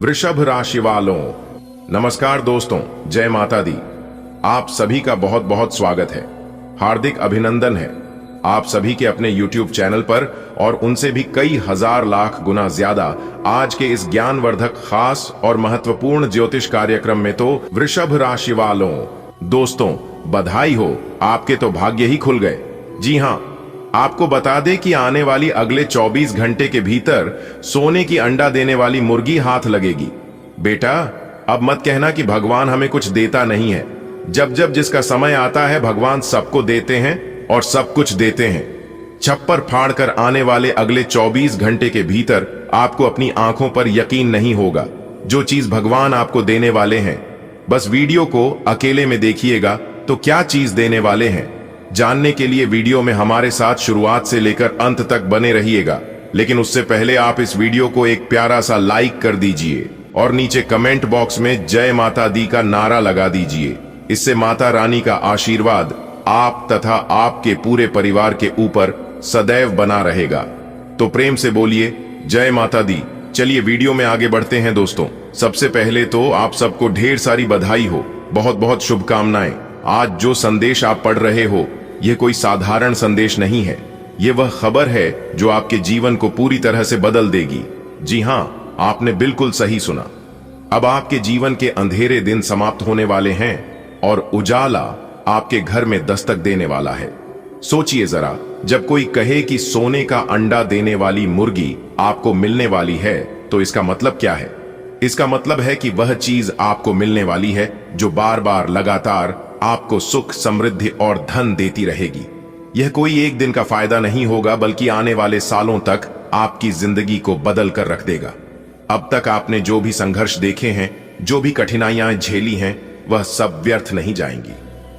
वृषभ राशि वालों, नमस्कार दोस्तों, जय माता दी। आप सभी का बहुत बहुत स्वागत है, हार्दिक अभिनंदन है आप सभी के अपने YouTube चैनल पर और उनसे भी कई हजार लाख गुना ज्यादा आज के इस ज्ञानवर्धक खास और महत्वपूर्ण ज्योतिष कार्यक्रम में। तो वृषभ राशि वालों दोस्तों, बधाई हो, आपके तो भाग्य ही खुल गए। जी हाँ, आपको बता दें कि आने वाली अगले 24 घंटे के भीतर सोने की अंडा देने वाली मुर्गी हाथ लगेगी। बेटा, अब मत कहना कि भगवान हमें कुछ देता नहीं है। जब जब जिसका समय आता है भगवान सबको देते हैं और सब कुछ देते हैं। छप्पर फाड़ कर आने वाले अगले 24 घंटे के भीतर आपको अपनी आंखों पर यकीन नहीं होगा जो चीज भगवान आपको देने वाले हैं। बस वीडियो को अकेले में देखिएगा तो क्या चीज देने वाले हैं जानने के लिए वीडियो में हमारे साथ शुरुआत से लेकर अंत तक बने रहिएगा। लेकिन उससे पहले आप इस वीडियो को एक प्यारा सा लाइक कर दीजिए और नीचे कमेंट बॉक्स में जय माता दी का नारा लगा दीजिए। इससे माता रानी का आशीर्वाद आप तथा आपके पूरे परिवार के ऊपर सदैव बना रहेगा। तो प्रेम से बोलिए जय माता दी। चलिए वीडियो में आगे बढ़ते हैं दोस्तों। सबसे पहले तो आप सबको ढेर सारी बधाई हो, बहुत बहुत शुभकामनाएं। आज जो संदेश आप पढ़ रहे हो यह कोई साधारण संदेश नहीं है, यह वह खबर है जो आपके जीवन को पूरी तरह से बदल देगी। जी हाँ, आपने बिल्कुल सही सुना। अब आपके जीवन के अंधेरे दिन समाप्त होने वाले हैं और उजाला आपके घर में दस्तक देने वाला है। सोचिए जरा, जब कोई कहे कि सोने का अंडा देने वाली मुर्गी आपको मिलने वाली है तो इसका मतलब क्या है? इसका मतलब है कि वह चीज आपको मिलने वाली है जो बार बार लगातार आपको सुख, समृद्धि और धन देती रहेगी। यह कोई एक दिन का फायदा नहीं होगा बल्कि आने वाले सालों तक आपकी जिंदगी को बदल कर रख देगा। अब तक आपने जो भी संघर्ष देखे हैं, जो भी कठिनाइयां झेली हैं, वह सब व्यर्थ नहीं जाएंगी।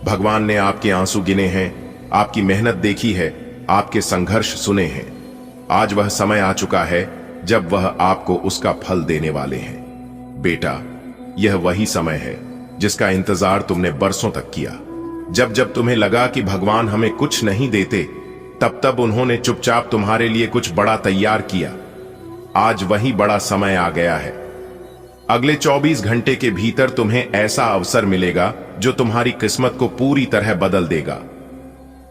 भगवान ने आपके आंसू गिने हैं, आपकी मेहनत देखी है, आपके संघर्ष सुने हैं। आज वह समय आ चुका है जब वह आपको उसका फल देने वाले हैं। बेटा, यह वही समय है जिसका इंतजार तुमने बरसों तक किया। जब जब तुम्हें लगा कि भगवान हमें कुछ नहीं देते, तब तब उन्होंने चुपचाप तुम्हारे लिए कुछ बड़ा तैयार किया। आज वही बड़ा समय आ गया है। अगले 24 घंटे के भीतर तुम्हें ऐसा अवसर मिलेगा जो तुम्हारी किस्मत को पूरी तरह बदल देगा।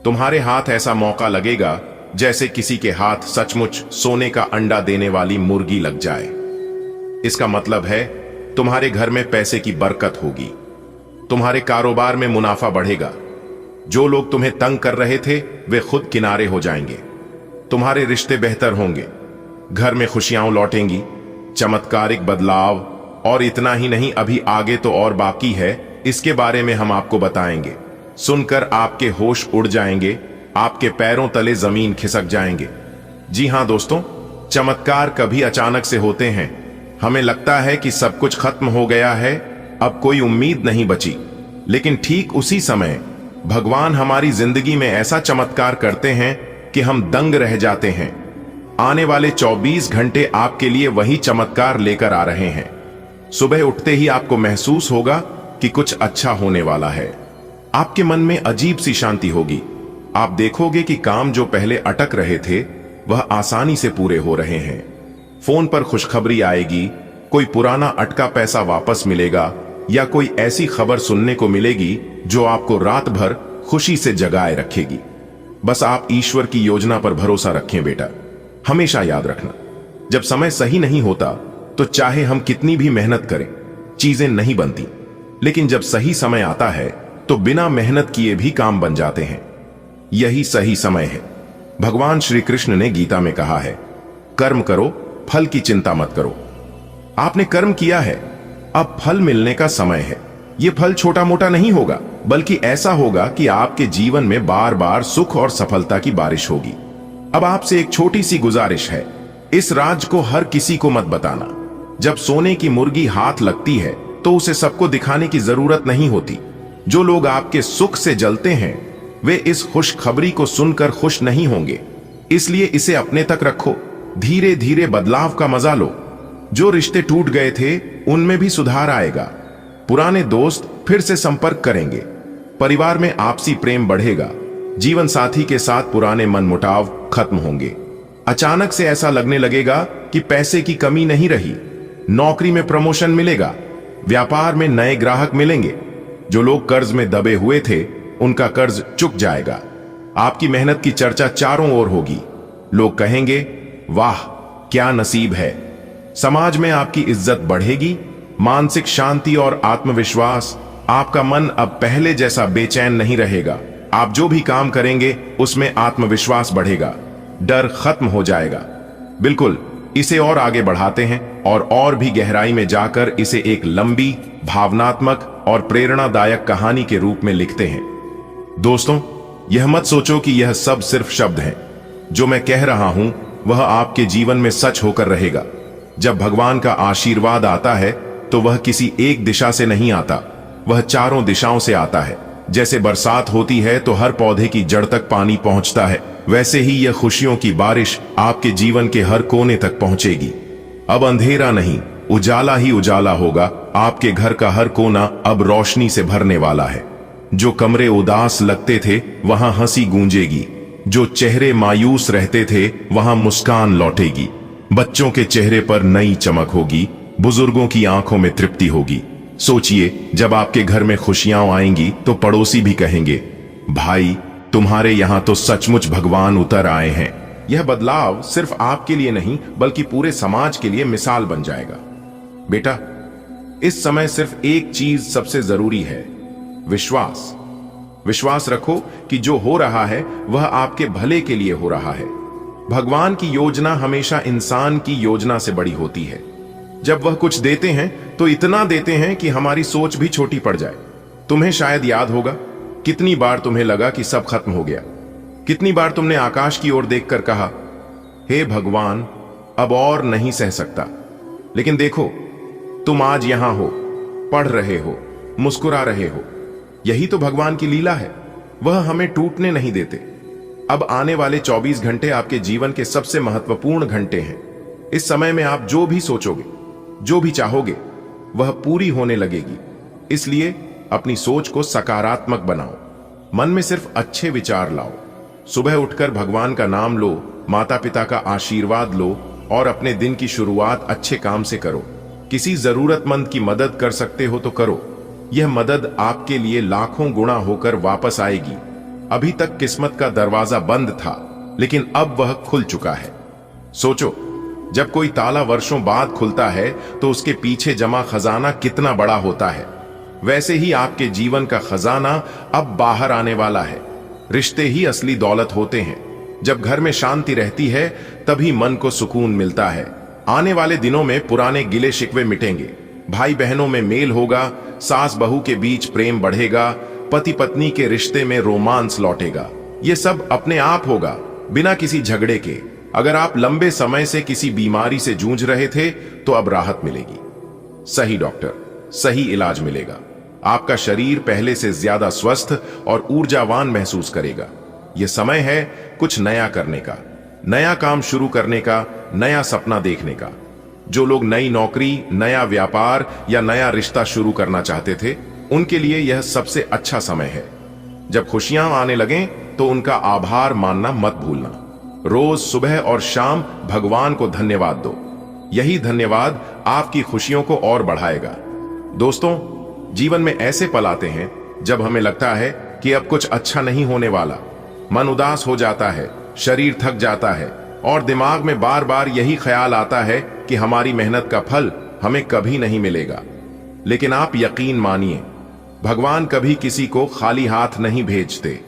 तुम्हारे हाथ ऐसा मौका लगेगा जैसे किसी के हाथ सचमुच सोने का अंडा देने वाली मुर्गी लग जाए। इसका मतलब है तुम्हारे घर में पैसे की बरकत होगी, तुम्हारे कारोबार में मुनाफा बढ़ेगा। जो लोग तुम्हें तंग कर रहे थे वे खुद किनारे हो जाएंगे। तुम्हारे रिश्ते बेहतर होंगे, घर में खुशियां लौटेंगी, चमत्कारिक बदलाव। और इतना ही नहीं, अभी आगे तो और बाकी है, इसके बारे में हम आपको बताएंगे। सुनकर आपके होश उड़ जाएंगे, आपके पैरों तले जमीन खिसक जाएंगे। जी हां दोस्तों, चमत्कार कभी अचानक से होते हैं। हमें लगता है कि सब कुछ खत्म हो गया है, अब कोई उम्मीद नहीं बची। लेकिन ठीक उसी समय भगवान हमारी जिंदगी में ऐसा चमत्कार करते हैं कि हम दंग रह जाते हैं। आने वाले 24 घंटे आपके लिए वही चमत्कार लेकर आ रहे हैं। सुबह उठते ही आपको महसूस होगा कि कुछ अच्छा होने वाला है। आपके मन में अजीब सी शांति होगी। आप देखोगे कि काम जो पहले अटक रहे थे वह आसानी से पूरे हो रहे हैं। फोन पर खुशखबरी आएगी, कोई पुराना अटका पैसा वापस मिलेगा या कोई ऐसी खबर सुनने को मिलेगी जो आपको रात भर खुशी से जगाए रखेगी। बस आप ईश्वर की योजना पर भरोसा रखें बेटा। हमेशा याद रखना, जब समय सही नहीं होता तो चाहे हम कितनी भी मेहनत करें, चीजें नहीं बनती। लेकिन जब सही समय आता है तो बिना मेहनत किए भी काम बन जाते हैं। यही सही समय है। भगवान श्री कृष्ण ने गीता में कहा है, कर्म करो, फल की चिंता मत करो। आपने कर्म किया है, अब फल मिलने का समय है। यह फल छोटा मोटा नहीं होगा बल्कि ऐसा होगा कि आपके जीवन में बार बार सुख और सफलता की बारिश होगी। अब आपसे एक छोटी सी गुजारिश है, इस राज को हर किसी को मत बताना। जब सोने की मुर्गी हाथ लगती है तो उसे सबको दिखाने की जरूरत नहीं होती। जो लोग आपके सुख से जलते हैं वे इस खुशखबरी को सुनकर खुश नहीं होंगे, इसलिए इसे अपने तक रखो। धीरे धीरे बदलाव का मजा लो। जो रिश्ते टूट गए थे उनमें भी सुधार आएगा। पुराने दोस्त फिर से संपर्क करेंगे, परिवार में आपसी प्रेम बढ़ेगा, जीवन साथी के साथ पुराने मनमुटाव खत्म होंगे। अचानक से ऐसा लगने लगेगा कि पैसे की कमी नहीं रही, नौकरी में प्रमोशन मिलेगा, व्यापार में नए ग्राहक मिलेंगे, जो लोग कर्ज में दबे हुए थे उनका कर्ज चुक जाएगा। आपकी मेहनत की चर्चा चारों ओर होगी, लोग कहेंगे वाह क्या नसीब है। समाज में आपकी इज्जत बढ़ेगी, मानसिक शांति और आत्मविश्वास। आपका मन अब पहले जैसा बेचैन नहीं रहेगा। आप जो भी काम करेंगे उसमें आत्मविश्वास बढ़ेगा, डर खत्म हो जाएगा। बिल्कुल, इसे और आगे बढ़ाते हैं और भी गहराई में जाकर इसे एक लंबी, भावनात्मक और प्रेरणादायक कहानी के रूप में लिखते हैं। दोस्तों, यह मत सोचो कि यह सब सिर्फ शब्द हैं। जो मैं कह रहा हूं वह आपके जीवन में सच होकर रहेगा। जब भगवान का आशीर्वाद आता है तो वह किसी एक दिशा से नहीं आता, वह चारों दिशाओं से आता है। जैसे बरसात होती है तो हर पौधे की जड़ तक पानी पहुंचता है, वैसे ही यह खुशियों की बारिश आपके जीवन के हर कोने तक पहुंचेगी। अब अंधेरा नहीं, उजाला ही उजाला होगा। आपके घर का हर कोना अब रोशनी से भरने वाला है। जो कमरे उदास लगते थे वहां हंसी गूंजेगी, जो चेहरे मायूस रहते थे वहां मुस्कान लौटेगी। बच्चों के चेहरे पर नई चमक होगी, बुजुर्गों की आंखों में तृप्ति होगी। सोचिए, जब आपके घर में खुशियां आएंगी तो पड़ोसी भी कहेंगे, भाई तुम्हारे यहां तो सचमुच भगवान उतर आए हैं। यह बदलाव सिर्फ आपके लिए नहीं बल्कि पूरे समाज के लिए मिसाल बन जाएगा। बेटा, इस समय सिर्फ एक चीज सबसे जरूरी है, विश्वास। विश्वास रखो कि जो हो रहा है वह आपके भले के लिए हो रहा है। भगवान की योजना हमेशा इंसान की योजना से बड़ी होती है। जब वह कुछ देते हैं तो इतना देते हैं कि हमारी सोच भी छोटी पड़ जाए। तुम्हें शायद याद होगा कितनी बार तुम्हें लगा कि सब खत्म हो गया। कितनी बार तुमने आकाश की ओर देखकर कहा, हे भगवान अब और नहीं सह सकता। लेकिन देखो, तुम आज यहां हो, पढ़ रहे हो, मुस्कुरा रहे हो। यही तो भगवान की लीला है, वह हमें टूटने नहीं देते। अब आने वाले 24 घंटे आपके जीवन के सबसे महत्वपूर्ण घंटे हैं। इस समय में आप जो भी सोचोगे, जो भी चाहोगे, वह पूरी होने लगेगी। इसलिए अपनी सोच को सकारात्मक बनाओ, मन में सिर्फ अच्छे विचार लाओ। सुबह उठकर भगवान का नाम लो, माता पिता का आशीर्वाद लो और अपने दिन की शुरुआत अच्छे काम से करो। किसी जरूरतमंद की मदद कर सकते हो तो करो, यह मदद आपके लिए लाखों गुना होकर वापस आएगी। अभी तक किस्मत का दरवाजा बंद था, लेकिन अब वह खुल चुका है। सोचो, जब कोई ताला वर्षों बाद खुलता है तो उसके पीछे जमा खजाना कितना बड़ा होता है। वैसे ही आपके जीवन का खजाना अब बाहर आने वाला है। रिश्ते ही असली दौलत होते हैं। जब घर में शांति रहती है तभी मन को सुकून मिलता है। आने वाले दिनों में पुराने गिले शिकवे मिटेंगे, भाई बहनों में मेल होगा, सास बहू के बीच प्रेम बढ़ेगा, पति पत्नी के रिश्ते में रोमांस लौटेगा। ये सब अपने आप होगा, बिना किसी झगड़े के। अगर आप लंबे समय से किसी बीमारी से जूझ रहे थे तो अब राहत मिलेगी। सही डॉक्टर, सही इलाज मिलेगा। आपका शरीर पहले से ज्यादा स्वस्थ और ऊर्जावान महसूस करेगा। यह समय है कुछ नया करने का, नया काम शुरू करने का, नया सपना देखने का। जो लोग नई नौकरी, नया व्यापार या नया रिश्ता शुरू करना चाहते थे, उनके लिए यह सबसे अच्छा समय है। जब खुशियां आने लगें तो उनका आभार मानना मत भूलना। रोज सुबह और शाम भगवान को धन्यवाद दो। यही धन्यवाद आपकी खुशियों को और बढ़ाएगा। दोस्तों, जीवन में ऐसे पल आते हैं जब हमें लगता है कि अब कुछ अच्छा नहीं होने वाला। मन उदास हो जाता है, शरीर थक जाता है और दिमाग में बार बार यही ख्याल आता है कि हमारी मेहनत का फल हमें कभी नहीं मिलेगा। लेकिन आप यकीन मानिए, भगवान कभी किसी को खाली हाथ नहीं भेजते।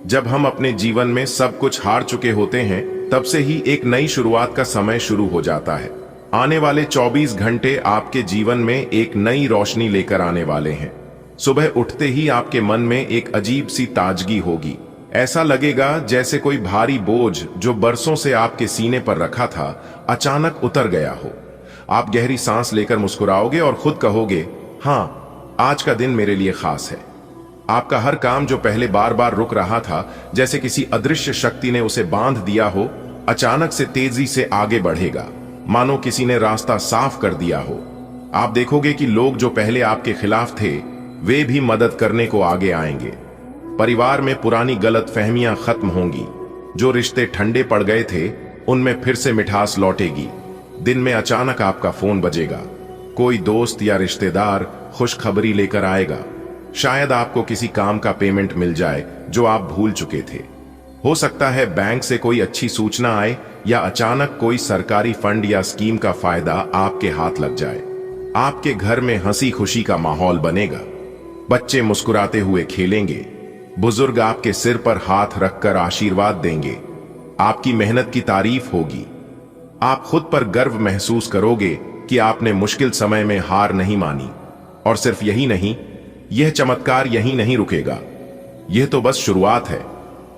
जब हम अपने जीवन में सब कुछ हार चुके होते हैं, तब से ही एक नई शुरुआत का समय शुरू हो जाता है। आने वाले 24 घंटे आपके जीवन में एक नई रोशनी लेकर आने वाले हैं। सुबह उठते ही आपके मन में एक अजीब सी ताजगी होगी। ऐसा लगेगा जैसे कोई भारी बोझ जो बरसों से आपके सीने पर रखा था, अचानक उतर गया हो। आप गहरी सांस लेकर मुस्कुराओगे और खुद कहोगे, हाँ, आज का दिन मेरे लिए खास है। आपका हर काम जो पहले बार बार रुक रहा था, जैसे किसी अदृश्य शक्ति ने उसे बांध दिया हो, अचानक से तेजी से आगे बढ़ेगा, मानो किसी ने रास्ता साफ कर दिया हो। आप देखोगे कि लोग जो पहले आपके खिलाफ थे, वे भी मदद करने को आगे आएंगे। परिवार में पुरानी गलतफहमियां खत्म होंगी। जो रिश्ते ठंडे पड़ गए थे, उनमें फिर से मिठास लौटेगी। दिन में अचानक आपका फोन बजेगा, कोई दोस्त या रिश्तेदार खुशखबरी लेकर आएगा। शायद आपको किसी काम का पेमेंट मिल जाए जो आप भूल चुके थे। हो सकता है बैंक से कोई अच्छी सूचना आए या अचानक कोई सरकारी फंड या स्कीम का फायदा आपके हाथ लग जाए। आपके घर में हंसी खुशी का माहौल बनेगा। बच्चे मुस्कुराते हुए खेलेंगे। बुजुर्ग आपके सिर पर हाथ रखकर आशीर्वाद देंगे। आपकी मेहनत की तारीफ होगी। आप खुद पर गर्व महसूस करोगे कि आपने मुश्किल समय में हार नहीं मानी। और सिर्फ यही नहीं, यह चमत्कार यहीं नहीं रुकेगा। यह तो बस शुरुआत है।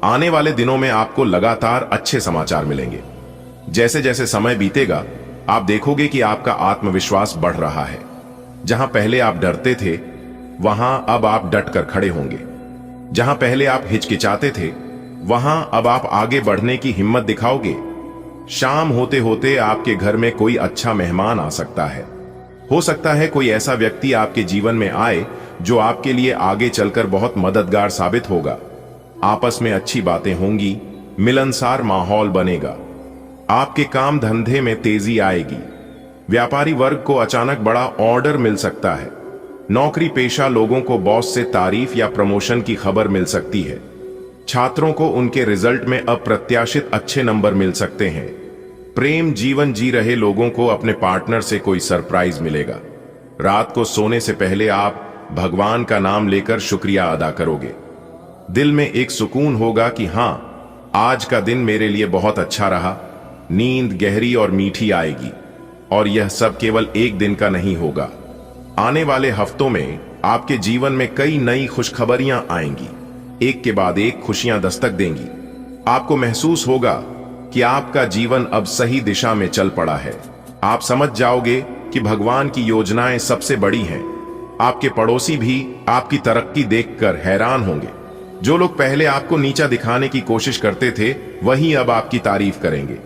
आने वाले दिनों में आपको लगातार अच्छे समाचार मिलेंगे। जैसे जैसे समय बीतेगा, आप देखोगे कि आपका आत्मविश्वास बढ़ रहा है। जहां पहले आप डरते थे, वहां अब आप डट कर खड़े होंगे। जहां पहले आप हिचकिचाते थे, वहां अब आप आगे बढ़ने की हिम्मत दिखाओगे। शाम होते होते आपके घर में कोई अच्छा मेहमान आ सकता है। हो सकता है कोई ऐसा व्यक्ति आपके जीवन में आए जो आपके लिए आगे चलकर बहुत मददगार साबित होगा। आपस में अच्छी बातें होंगी, मिलनसार माहौल बनेगा। आपके काम धंधे में तेजी आएगी। व्यापारी वर्ग को अचानक बड़ा ऑर्डर मिल सकता है। नौकरी पेशा लोगों को बॉस से तारीफ या प्रमोशन की खबर मिल सकती है। छात्रों को उनके रिजल्ट में अप्रत्याशित अच्छे नंबर मिल सकते हैं। प्रेम जीवन जी रहे लोगों को अपने पार्टनर से कोई सरप्राइज मिलेगा। रात को सोने से पहले आप भगवान का नाम लेकर शुक्रिया अदा करोगे। दिल में एक सुकून होगा कि हां, आज का दिन मेरे लिए बहुत अच्छा रहा। नींद गहरी और मीठी आएगी। और यह सब केवल एक दिन का नहीं होगा। आने वाले हफ्तों में आपके जीवन में कई नई खुशखबरियां आएंगी। एक के बाद एक खुशियां दस्तक देंगी। आपको महसूस होगा कि आपका जीवन अब सही दिशा में चल पड़ा है। आप समझ जाओगे कि भगवान की योजनाएं सबसे बड़ी हैं। आपके पड़ोसी भी आपकी तरक्की देखकर हैरान होंगे। जो लोग पहले आपको नीचा दिखाने की कोशिश करते थे, वही अब आपकी तारीफ करेंगे।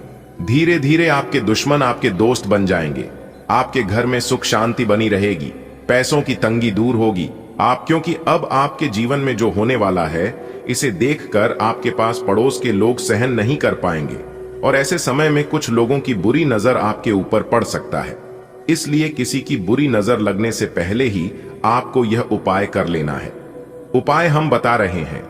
धीरे धीरे आपके दुश्मन आपके दोस्त बन जाएंगे। आपके घर में सुख शांति बनी रहेगी। पैसों की तंगी दूर होगी। क्योंकि अब आपके जीवन में जो होने वाला है, इसे देखकर आपके पास पड़ोस के लोग सहन नहीं कर पाएंगे। और ऐसे समय में कुछ लोगों की बुरी नजर आपके ऊपर पड़ सकता है। इसलिए किसी की बुरी नजर लगने से पहले ही आपको यह उपाय कर लेना है। उपाय हम बता रहे हैं।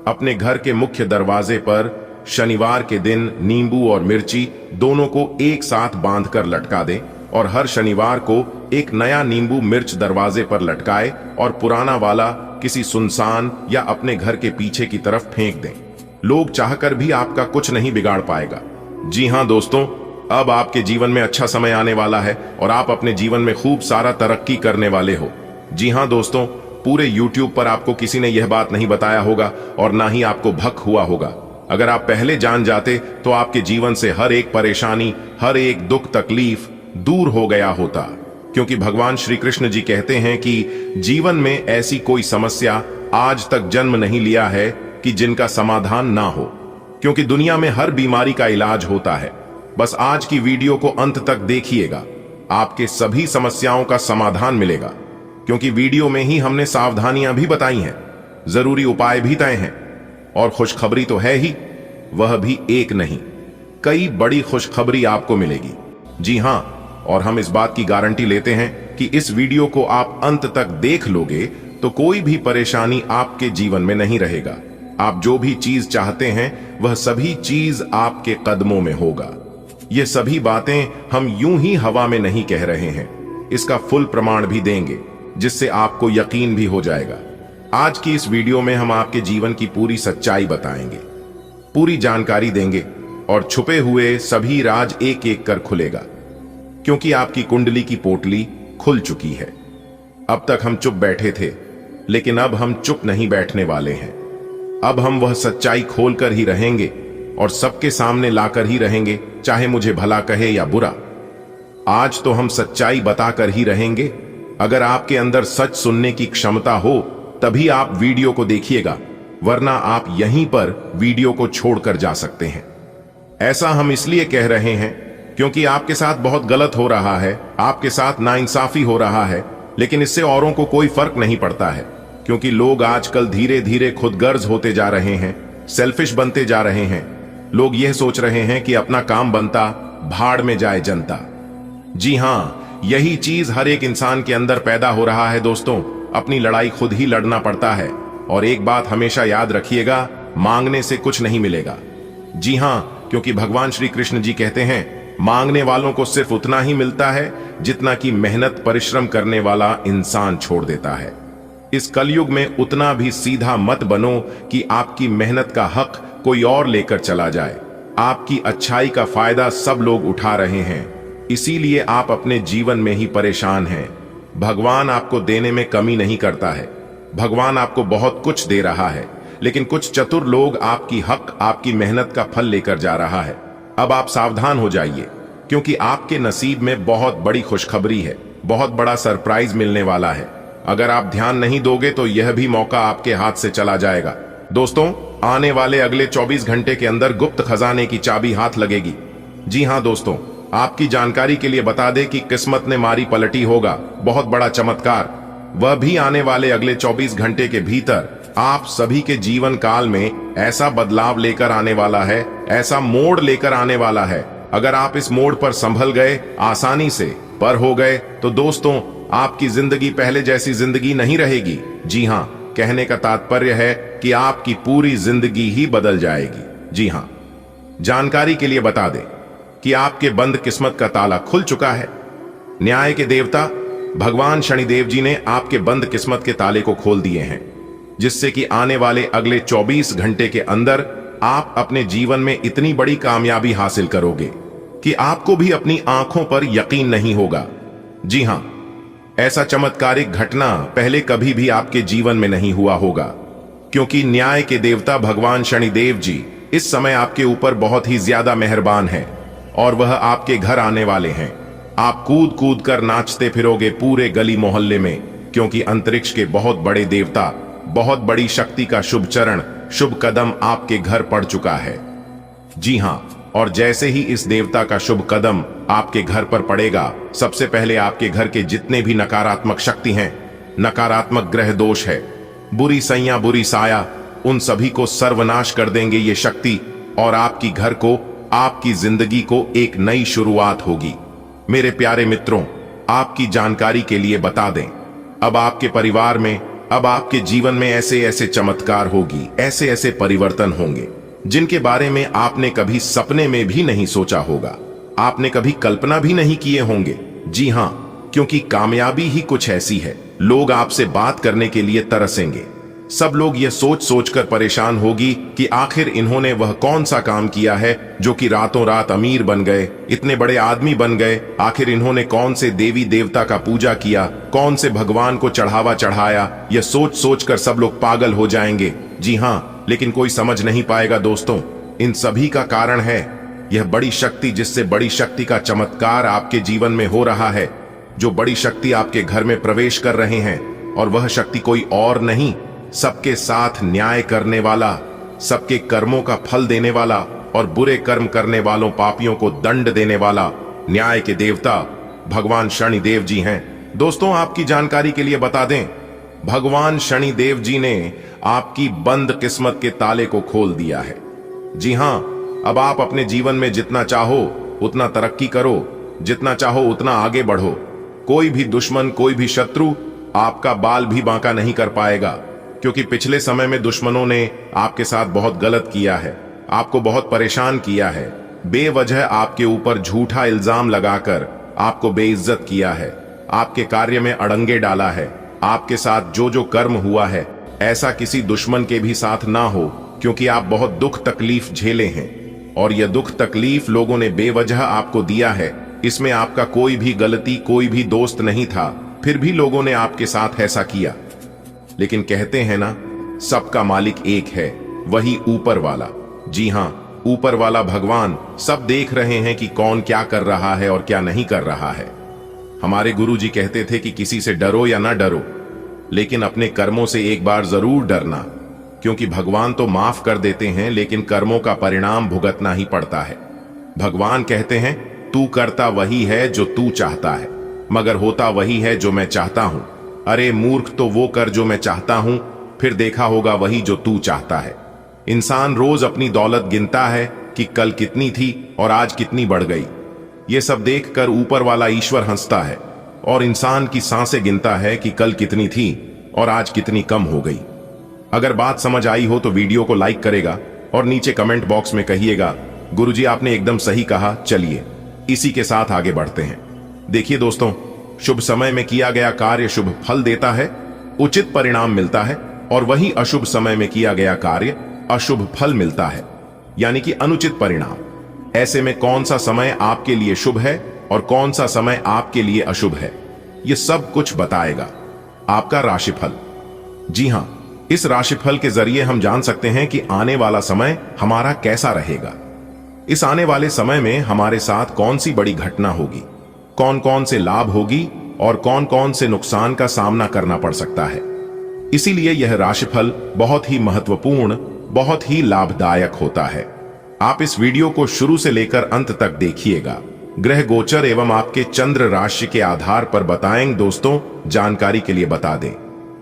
अपने घर के मुख्य दरवाजे पर शनिवार के दिन नींबू और मिर्ची दोनों को एक साथ बांधकर लटका दें और हर शनिवार को एक नया नींबू मिर्च दरवाजे पर लटकाए और पुराना वाला किसी सुनसान या अपने घर के पीछे की तरफ फेंक दें। लोग चाहकर भी आपका कुछ नहीं बिगाड़ पाएगा। जी हां दोस्तों, अब आपके जीवन में अच्छा समय आने वाला है और आप अपने जीवन में खूब सारा तरक्की करने वाले हो। जी हां दोस्तों, पूरे YouTube पर आपको किसी ने यह बात नहीं बताया होगा और ना ही आपको भक हुआ होगा। अगर आप पहले जान जाते तो आपके जीवन से हर एक परेशानी, हर एक दुख तकलीफ दूर हो गया होता। क्योंकि भगवान श्री कृष्ण जी कहते हैं कि जीवन में ऐसी कोई समस्या आज तक जन्म नहीं लिया है कि जिनका समाधान ना हो। क्योंकि दुनिया में हर बीमारी का इलाज होता है। बस आज की वीडियो को अंत तक देखिएगा, आपके सभी समस्याओं का समाधान मिलेगा। क्योंकि वीडियो में ही हमने सावधानियां भी बताई हैं, जरूरी उपाय भी तय हैं और खुशखबरी तो है ही, वह भी एक नहीं, कई बड़ी खुशखबरी आपको मिलेगी। जी हां, और हम इस बात की गारंटी लेते हैं कि इस वीडियो को आप अंत तक देख लोगे तो कोई भी परेशानी आपके जीवन में नहीं रहेगा। आप जो भी चीज चाहते हैं वह सभी चीज आपके कदमों में होगा। ये सभी बातें हम यूं ही हवा में नहीं कह रहे हैं, इसका फुल प्रमाण भी देंगे, जिससे आपको यकीन भी हो जाएगा। आज की इस वीडियो में हम आपके जीवन की पूरी सच्चाई बताएंगे, पूरी जानकारी देंगे और छुपे हुए सभी राज एक एक कर खुलेगा। क्योंकि आपकी कुंडली की पोटली खुल चुकी है। अब तक हम चुप बैठे थे, लेकिन अब हम चुप नहीं बैठने वाले हैं। अब हम वह सच्चाई खोलकर ही रहेंगे और सबके सामने लाकर ही रहेंगे, चाहे मुझे भला कहे या बुरा। आज तो हम सच्चाई बताकर ही रहेंगे। अगर आपके अंदर सच सुनने की क्षमता हो तभी आप वीडियो को देखिएगा, वरना आप यहीं पर वीडियो को छोड़कर जा सकते हैं। ऐसा हम इसलिए कह रहे हैं क्योंकि आपके साथ बहुत गलत हो रहा है, आपके साथ नाइंसाफी हो रहा है, लेकिन इससे औरों को कोई फर्क नहीं पड़ता है। क्योंकि लोग आजकल धीरे धीरे खुदगर्ज होते जा रहे हैं, सेल्फिश बनते जा रहे हैं। लोग यह सोच रहे हैं कि अपना काम बनता, भाड़ में जाए जनता। जी हां, यही चीज हर एक इंसान के अंदर पैदा हो रहा है दोस्तों। अपनी लड़ाई खुद ही लड़ना पड़ता है। और एक बात हमेशा याद रखिएगा, मांगने से कुछ नहीं मिलेगा। जी हां, क्योंकि भगवान श्री कृष्ण जी कहते हैं, मांगने वालों को सिर्फ उतना ही मिलता है जितना कि मेहनत परिश्रम करने वाला इंसान छोड़ देता है। इस कलयुग में उतना भी सीधा मत बनो कि आपकी मेहनत का हक कोई और लेकर चला जाए। आपकी अच्छाई का फायदा सब लोग उठा रहे हैं, इसीलिए आप अपने जीवन में ही परेशान हैं। भगवान आपको देने में कमी नहीं करता है। भगवान आपको बहुत कुछ दे रहा है, लेकिन कुछ चतुर लोग आपकी हक, आपकी मेहनत का फल लेकर जा रहा है। अब आप सावधान हो जाइए, क्योंकि आपके नसीब में बहुत बड़ी खुशखबरी है। बहुत बड़ा सरप्राइज मिलने वाला है। अगर आप ध्यान नहीं दोगे तो यह भी मौका आपके हाथ से चला जाएगा। दोस्तों, आने वाले अगले 24 घंटे के अंदर गुप्त खजाने की चाबी हाथ लगेगी। जी हां दोस्तों, आपकी जानकारी के लिए बता दें कि किस्मत ने मारी पलटी होगा बहुत बड़ा चमत्कार। वह भी आने वाले अगले 24 घंटे के भीतर आप सभी के जीवन काल में ऐसा बदलाव लेकर आने वाला है, ऐसा मोड़ लेकर आने वाला है। अगर आप इस मोड़ पर संभल गए, आसानी से पर हो गए, तो दोस्तों आपकी जिंदगी पहले जैसी जिंदगी नहीं रहेगी। जी हां, कहने का तात्पर्य है कि आपकी पूरी जिंदगी ही बदल जाएगी। जी हां, जानकारी के लिए बता दें कि आपके बंद किस्मत का ताला खुल चुका है। न्याय के देवता भगवान शनिदेव जी ने आपके बंद किस्मत के ताले को खोल दिए हैं, जिससे कि आने वाले अगले 24 घंटे के अंदर आप अपने जीवन में इतनी बड़ी कामयाबी हासिल करोगे कि आपको भी अपनी आंखों पर यकीन नहीं होगा। जी हां, ऐसा चमत्कारिक घटना पहले कभी भी आपके जीवन में नहीं हुआ होगा, क्योंकि न्याय के देवता भगवान शनिदेव जी इस समय आपके ऊपर बहुत ही ज्यादा मेहरबान हैं और वह आपके घर आने वाले हैं। आप कूद कूद कर नाचते फिरोगे पूरे गली मोहल्ले में, क्योंकि अंतरिक्ष के बहुत बड़े देवता, बहुत बड़ी शक्ति का शुभ चरण, शुभ कदम आपके घर पड़ चुका है। जी हां, और जैसे ही इस देवता का शुभ कदम आपके घर पर पड़ेगा, सबसे पहले आपके घर के जितने भी नकारात्मक शक्ति हैं, नकारात्मक ग्रह दोष है, बुरी सैया, बुरी साया, उन सभी को सर्वनाश कर देंगे ये शक्ति, और आपकी घर को, आपकी जिंदगी को एक नई शुरुआत होगी। मेरे प्यारे मित्रों, आपकी जानकारी के लिए बता दें, अब आपके परिवार में, अब आपके जीवन में ऐसे ऐसे चमत्कार होगी, ऐसे ऐसे परिवर्तन होंगे जिनके बारे में आपने कभी सपने में भी नहीं सोचा होगा, आपने कभी कल्पना भी नहीं किए होंगे। जी हां, क्योंकि कामयाबी ही कुछ ऐसी है, लोग आपसे बात करने के लिए तरसेंगे। सब लोग ये सोच सोचकर परेशान होगी कि आखिर इन्होंने वह कौन सा काम किया है जो कि रातों रात अमीर बन गए, इतने बड़े आदमी बन गए। आखिर इन्होंने कौन से देवी देवता का पूजा किया, कौन से भगवान को चढ़ावा चढ़ाया। यह सोच सोचकर सब लोग पागल हो जाएंगे। जी हां, लेकिन कोई समझ नहीं पाएगा दोस्तों, इन सभी का कारण है यह बड़ी शक्ति, जिससे बड़ी शक्ति का चमत्कार आपके जीवन में हो रहा है। जो बड़ी शक्ति आपके घर में प्रवेश कर रहे हैं, और वह शक्ति कोई और नहीं, सबके साथ न्याय करने वाला, सबके कर्मों का फल देने वाला और बुरे कर्म करने वालों पापियों को दंड देने वाला न्याय के देवता भगवान शनिदेव जी हैं। दोस्तों, आपकी जानकारी के लिए बता दें, भगवान शनिदेव जी ने आपकी बंद किस्मत के ताले को खोल दिया है। जी हां, अब आप अपने जीवन में जितना चाहो उतना तरक्की करो, जितना चाहो उतना आगे बढ़ो। कोई भी दुश्मन, कोई भी शत्रु आपका बाल भी बांका नहीं कर पाएगा, क्योंकि पिछले समय में दुश्मनों ने आपके साथ बहुत गलत किया है, आपको बहुत परेशान किया है, बेवजह आपके ऊपर झूठा इल्जाम लगाकर आपको बेइज्जत किया है, आपके कार्य में अड़ंगे डाला है। आपके साथ जो जो कर्म हुआ है, ऐसा किसी दुश्मन के भी साथ ना हो, क्योंकि आप बहुत दुख तकलीफ झेले हैं, और यह दुख तकलीफ लोगों ने बेवजह आपको दिया है। इसमें आपका कोई भी गलती, कोई भी दोस्त नहीं था, फिर भी लोगों ने आपके साथ ऐसा किया। लेकिन कहते हैं ना, सबका मालिक एक है, वही ऊपर वाला। जी हां, ऊपर वाला भगवान सब देख रहे हैं कि कौन क्या कर रहा है और क्या नहीं कर रहा है। हमारे गुरुजी कहते थे कि किसी से डरो या ना डरो, लेकिन अपने कर्मों से एक बार जरूर डरना, क्योंकि भगवान तो माफ कर देते हैं, लेकिन कर्मों का परिणाम भुगतना ही पड़ता है। भगवान कहते हैं, तू करता वही है जो तू चाहता है, मगर होता वही है जो मैं चाहता हूं। अरे मूर्ख, तो वो कर जो मैं चाहता हूं, फिर देखा होगा वही जो तू चाहता है। इंसान रोज अपनी दौलत गिनता है कि कल कितनी थी और आज कितनी बढ़ गई। ये सब देखकर ऊपर वाला ईश्वर हंसता है और इंसान की सांसें गिनता है कि कल कितनी थी और आज कितनी कम हो गई। अगर बात समझ आई हो तो वीडियो को लाइक करेगा और नीचे कमेंट बॉक्स में कहिएगा गुरुजी आपने एकदम सही कहा। चलिए इसी के साथ आगे बढ़ते हैं। देखिए दोस्तों, शुभ समय में किया गया कार्य शुभ फल देता है, उचित परिणाम मिलता है, और वही अशुभ समय में किया गया कार्य अशुभ फल मिलता है, यानी कि अनुचित परिणाम। ऐसे में कौन सा समय आपके लिए शुभ है और कौन सा समय आपके लिए अशुभ है, यह सब कुछ बताएगा आपका राशिफल। जी हां, इस राशिफल के जरिए हम जान सकते हैं कि आने वाला समय हमारा कैसा रहेगा। इस आने वाले समय में हमारे साथ कौन सी बड़ी घटना होगी, कौन कौन से लाभ होगी और कौन कौन से नुकसान का सामना करना पड़ सकता है। इसीलिए यह राशिफल बहुत ही महत्वपूर्ण, बहुत ही लाभदायक होता है। आप इस वीडियो को शुरू से लेकर अंत तक देखिएगा। ग्रह गोचर एवं आपके चंद्र राशि के आधार पर बताएंगे दोस्तों। जानकारी के लिए बता दें,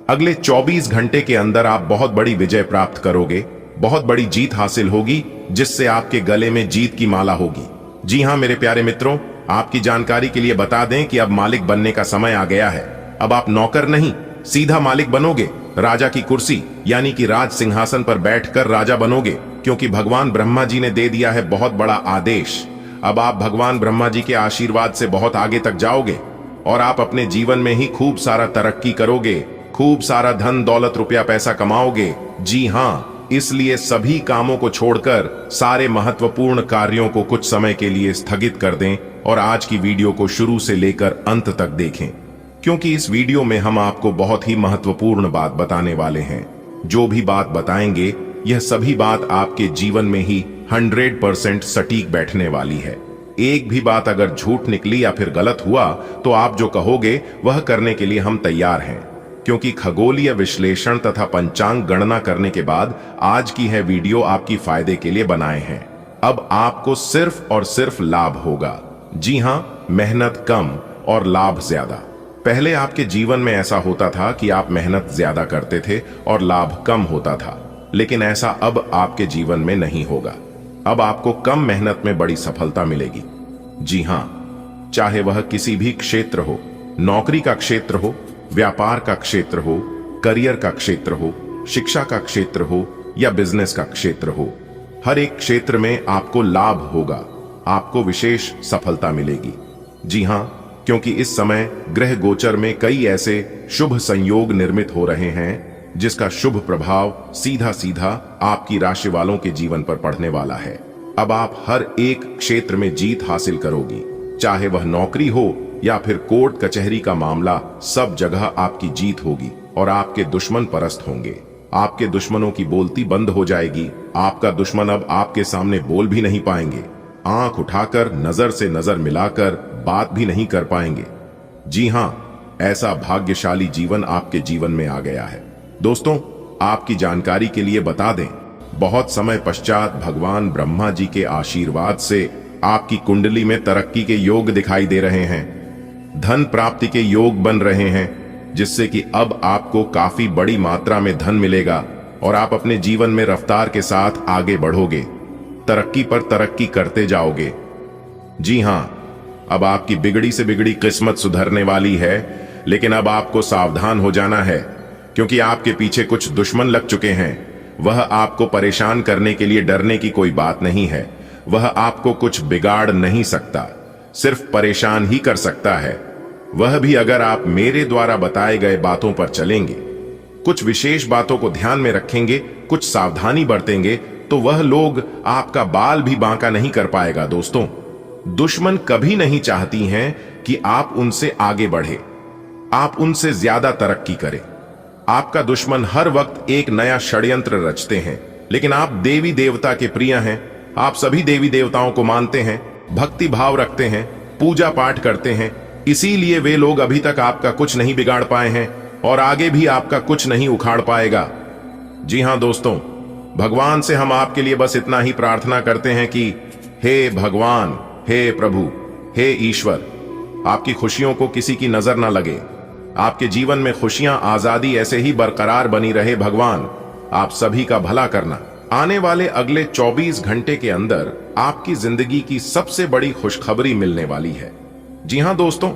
अगले 24 घंटे के अंदर आप बहुत बड़ी विजय प्राप्त करोगे, बहुत बड़ी जीत हासिल होगी, जिससे आपके गले में जीत की माला होगी। जी हां मेरे प्यारे मित्रों, आपकी जानकारी के लिए बता दें कि अब मालिक बनने का समय आ गया है। अब आप नौकर नहीं, सीधा मालिक बनोगे। राजा की कुर्सी यानी कि राज सिंहासन पर बैठकर राजा बनोगे, क्योंकि भगवान ब्रह्मा जी ने दे दिया है बहुत बड़ा आदेश। अब आप भगवान ब्रह्मा जी के आशीर्वाद से बहुत आगे तक जाओगे और आप अपने जीवन में ही खूब सारा तरक्की करोगे, खूब सारा धन दौलत रुपया पैसा कमाओगे। जी हां, इसलिए सभी कामों को छोड़कर सारे महत्वपूर्ण कार्यों को कुछ समय के लिए स्थगित कर दें और आज की वीडियो को शुरू से लेकर अंत तक देखें, क्योंकि इस वीडियो में हम आपको बहुत ही महत्वपूर्ण बात बताने वाले हैं। जो भी बात बताएंगे यह सभी बात आपके जीवन में ही 100% सटीक बैठने वाली है। एक भी बात अगर झूठ निकली या फिर गलत हुआ तो आप जो कहोगे वह करने के लिए हम तैयार हैं, क्योंकि खगोलीय विश्लेषण तथा पंचांग गणना करने के बाद आज की है वीडियो आपकी फायदे के लिए बनाए हैं। अब आपको सिर्फ और सिर्फ लाभ होगा। जी हां, मेहनत कम और लाभ ज्यादा। पहले आपके जीवन में ऐसा होता था कि आप मेहनत ज्यादा करते थे और लाभ कम होता था, लेकिन ऐसा अब आपके जीवन में नहीं होगा। अब आपको कम मेहनत में बड़ी सफलता मिलेगी। जी हां, चाहे वह किसी भी क्षेत्र हो, नौकरी का क्षेत्र हो, व्यापार का क्षेत्र हो, करियर का क्षेत्र हो, शिक्षा का क्षेत्र हो या बिजनेस का क्षेत्र हो, हर एक क्षेत्र में आपको लाभ होगा, आपको विशेष सफलता मिलेगी। जी हां, क्योंकि इस समय ग्रह गोचर में कई ऐसे शुभ संयोग निर्मित हो रहे हैं जिसका शुभ प्रभाव सीधा सीधा आपकी राशि वालों के जीवन पर पड़ने वाला है। अब आप हर एक क्षेत्र में जीत हासिल करोगी, चाहे वह नौकरी हो या फिर कोर्ट कचहरी का मामला, सब जगह आपकी जीत होगी और आपके दुश्मन परस्त होंगे। आपके दुश्मनों की बोलती बंद हो जाएगी। आपका दुश्मन अब आपके सामने बोल भी नहीं पाएंगे, आंख उठाकर नजर से नजर मिलाकर बात भी नहीं कर पाएंगे। जी हां, ऐसा भाग्यशाली जीवन आपके जीवन में आ गया है। दोस्तों, आपकी जानकारी के लिए बता दें, बहुत समय पश्चात भगवान ब्रह्मा जी के आशीर्वाद से आपकी कुंडली में तरक्की के योग दिखाई दे रहे हैं, धन प्राप्ति के योग बन रहे हैं, जिससे कि अब आपको काफी बड़ी मात्रा में धन मिलेगा और आप अपने जीवन में रफ्तार के साथ आगे बढ़ोगे, तरक्की पर तरक्की करते जाओगे। जी हां, अब आपकी बिगड़ी से बिगड़ी किस्मत सुधरने वाली है, लेकिन अब आपको सावधान हो जाना है, क्योंकि आपके पीछे कुछ दुश्मन लग चुके हैं। वह आपको परेशान करने के लिए डरने की कोई बात नहीं है। वह आपको कुछ बिगाड़ नहीं सकता, सिर्फ परेशान ही कर सकता है। वह भी अगर आप मेरे द्वारा बताए गए बातों पर चलेंगे, कुछ विशेष बातों को ध्यान में रखेंगे, कुछ सावधानी बरतेंगे, तो वह लोग आपका बाल भी बांका नहीं कर पाएगा। दोस्तों, दुश्मन कभी नहीं चाहती हैं कि आप उनसे आगे बढ़े, आप उनसे ज्यादा तरक्की करें। आपका दुश्मन हर वक्त एक नया षड्यंत्र रचते हैं, लेकिन आप देवी देवता के प्रिय हैं। आप सभी देवी देवताओं को मानते हैं, भक्ति भाव रखते हैं, पूजा पाठ करते हैं, इसीलिए वे लोग अभी तक आपका कुछ नहीं बिगाड़ पाए हैं और आगे भी आपका कुछ नहीं उखाड़ पाएगा। जी हां दोस्तों, भगवान से हम आपके लिए बस इतना ही प्रार्थना करते हैं कि हे भगवान, हे प्रभु, हे ईश्वर, आपकी खुशियों को किसी की नजर ना लगे, आपके जीवन में खुशियां, आजादी ऐसे ही बरकरार बनी रहे। भगवान आप सभी का भला करना। आने वाले अगले 24 घंटे के अंदर आपकी जिंदगी की सबसे बड़ी खुशखबरी मिलने वाली है। जी हां दोस्तों,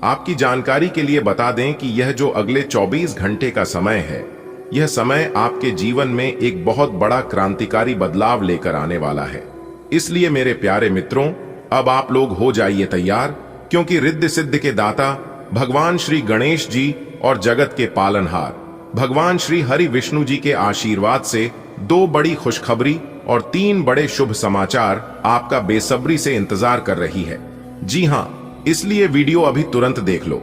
आपकी जानकारी के लिए बता दें कि यह जो अगले 24 घंटे का समय है, यह समय आपके जीवन में एक बहुत बड़ा क्रांतिकारी बदलाव लेकर आने वाला है। इसलिए मेरे प्यारे मित्रों, अब आप लोग हो जाइए तैयार, क्योंकि रिद्धि सिद्धि के दाता भगवान श्री गणेश जी और जगत के पालनहार भगवान श्री हरि विष्णु जी के आशीर्वाद से 2 बड़ी खुशखबरी और 3 बड़े शुभ समाचार आपका बेसब्री से इंतजार कर रही है। जी हाँ, इसलिए वीडियो अभी तुरंत देख लो,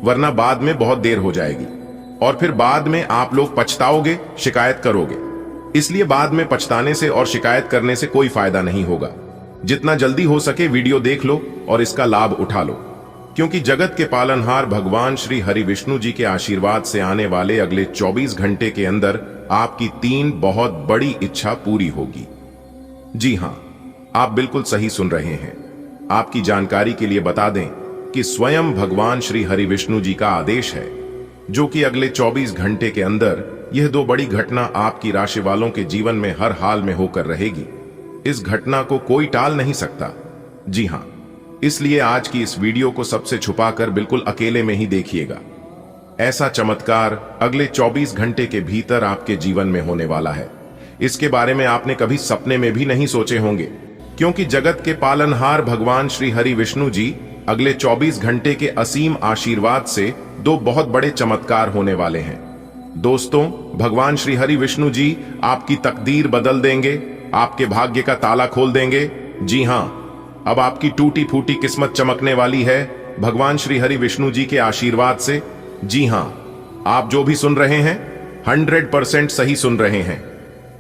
वरना बाद में बहुत देर हो जाएगी और फिर बाद में आप लोग पछताओगे, शिकायत करोगे। इसलिए बाद में पछताने से और शिकायत करने से कोई फायदा नहीं होगा। जितना जल्दी हो सके वीडियो देख लो और इसका लाभ उठा लो, क्योंकि जगत के पालनहार भगवान श्री हरि विष्णु जी के आशीर्वाद से आने वाले अगले 24 घंटे के अंदर आपकी 3 बहुत बड़ी इच्छा पूरी होगी। जी हां, आप बिल्कुल सही सुन रहे हैं। आपकी जानकारी के लिए बता दें कि स्वयं भगवान श्री हरि विष्णु जी का आदेश है, जो कि अगले 24 घंटे के अंदर यह 2 बड़ी घटना आपकी राशि वालों के जीवन में हर हाल में होकर रहेगी। इस घटना को कोई टाल नहीं सकता। जी हां, इसलिए आज की इस वीडियो को सबसे छुपाकर बिल्कुल अकेले में ही देखिएगा। ऐसा चमत्कार अगले 24 घंटे के भीतर आपके जीवन में होने वाला है। इसके बारे में आपने कभी सपने में भी नहीं सोचे होंगे, क्योंकि जगत के पालनहार भगवान श्री हरि विष्णु जी अगले 24 घंटे के असीम आशीर्वाद से 2 बहुत बड़े चमत्कार होने वाले हैं। दोस्तों, भगवान श्री हरि विष्णु जी आपकी तकदीर बदल देंगे, आपके भाग्य का ताला खोल देंगे। जी हां, अब आपकी टूटी फूटी किस्मत चमकने वाली है भगवान श्री हरि विष्णु जी के आशीर्वाद से। जी हां, आप जो भी सुन रहे हैं 100% सही सुन रहे हैं।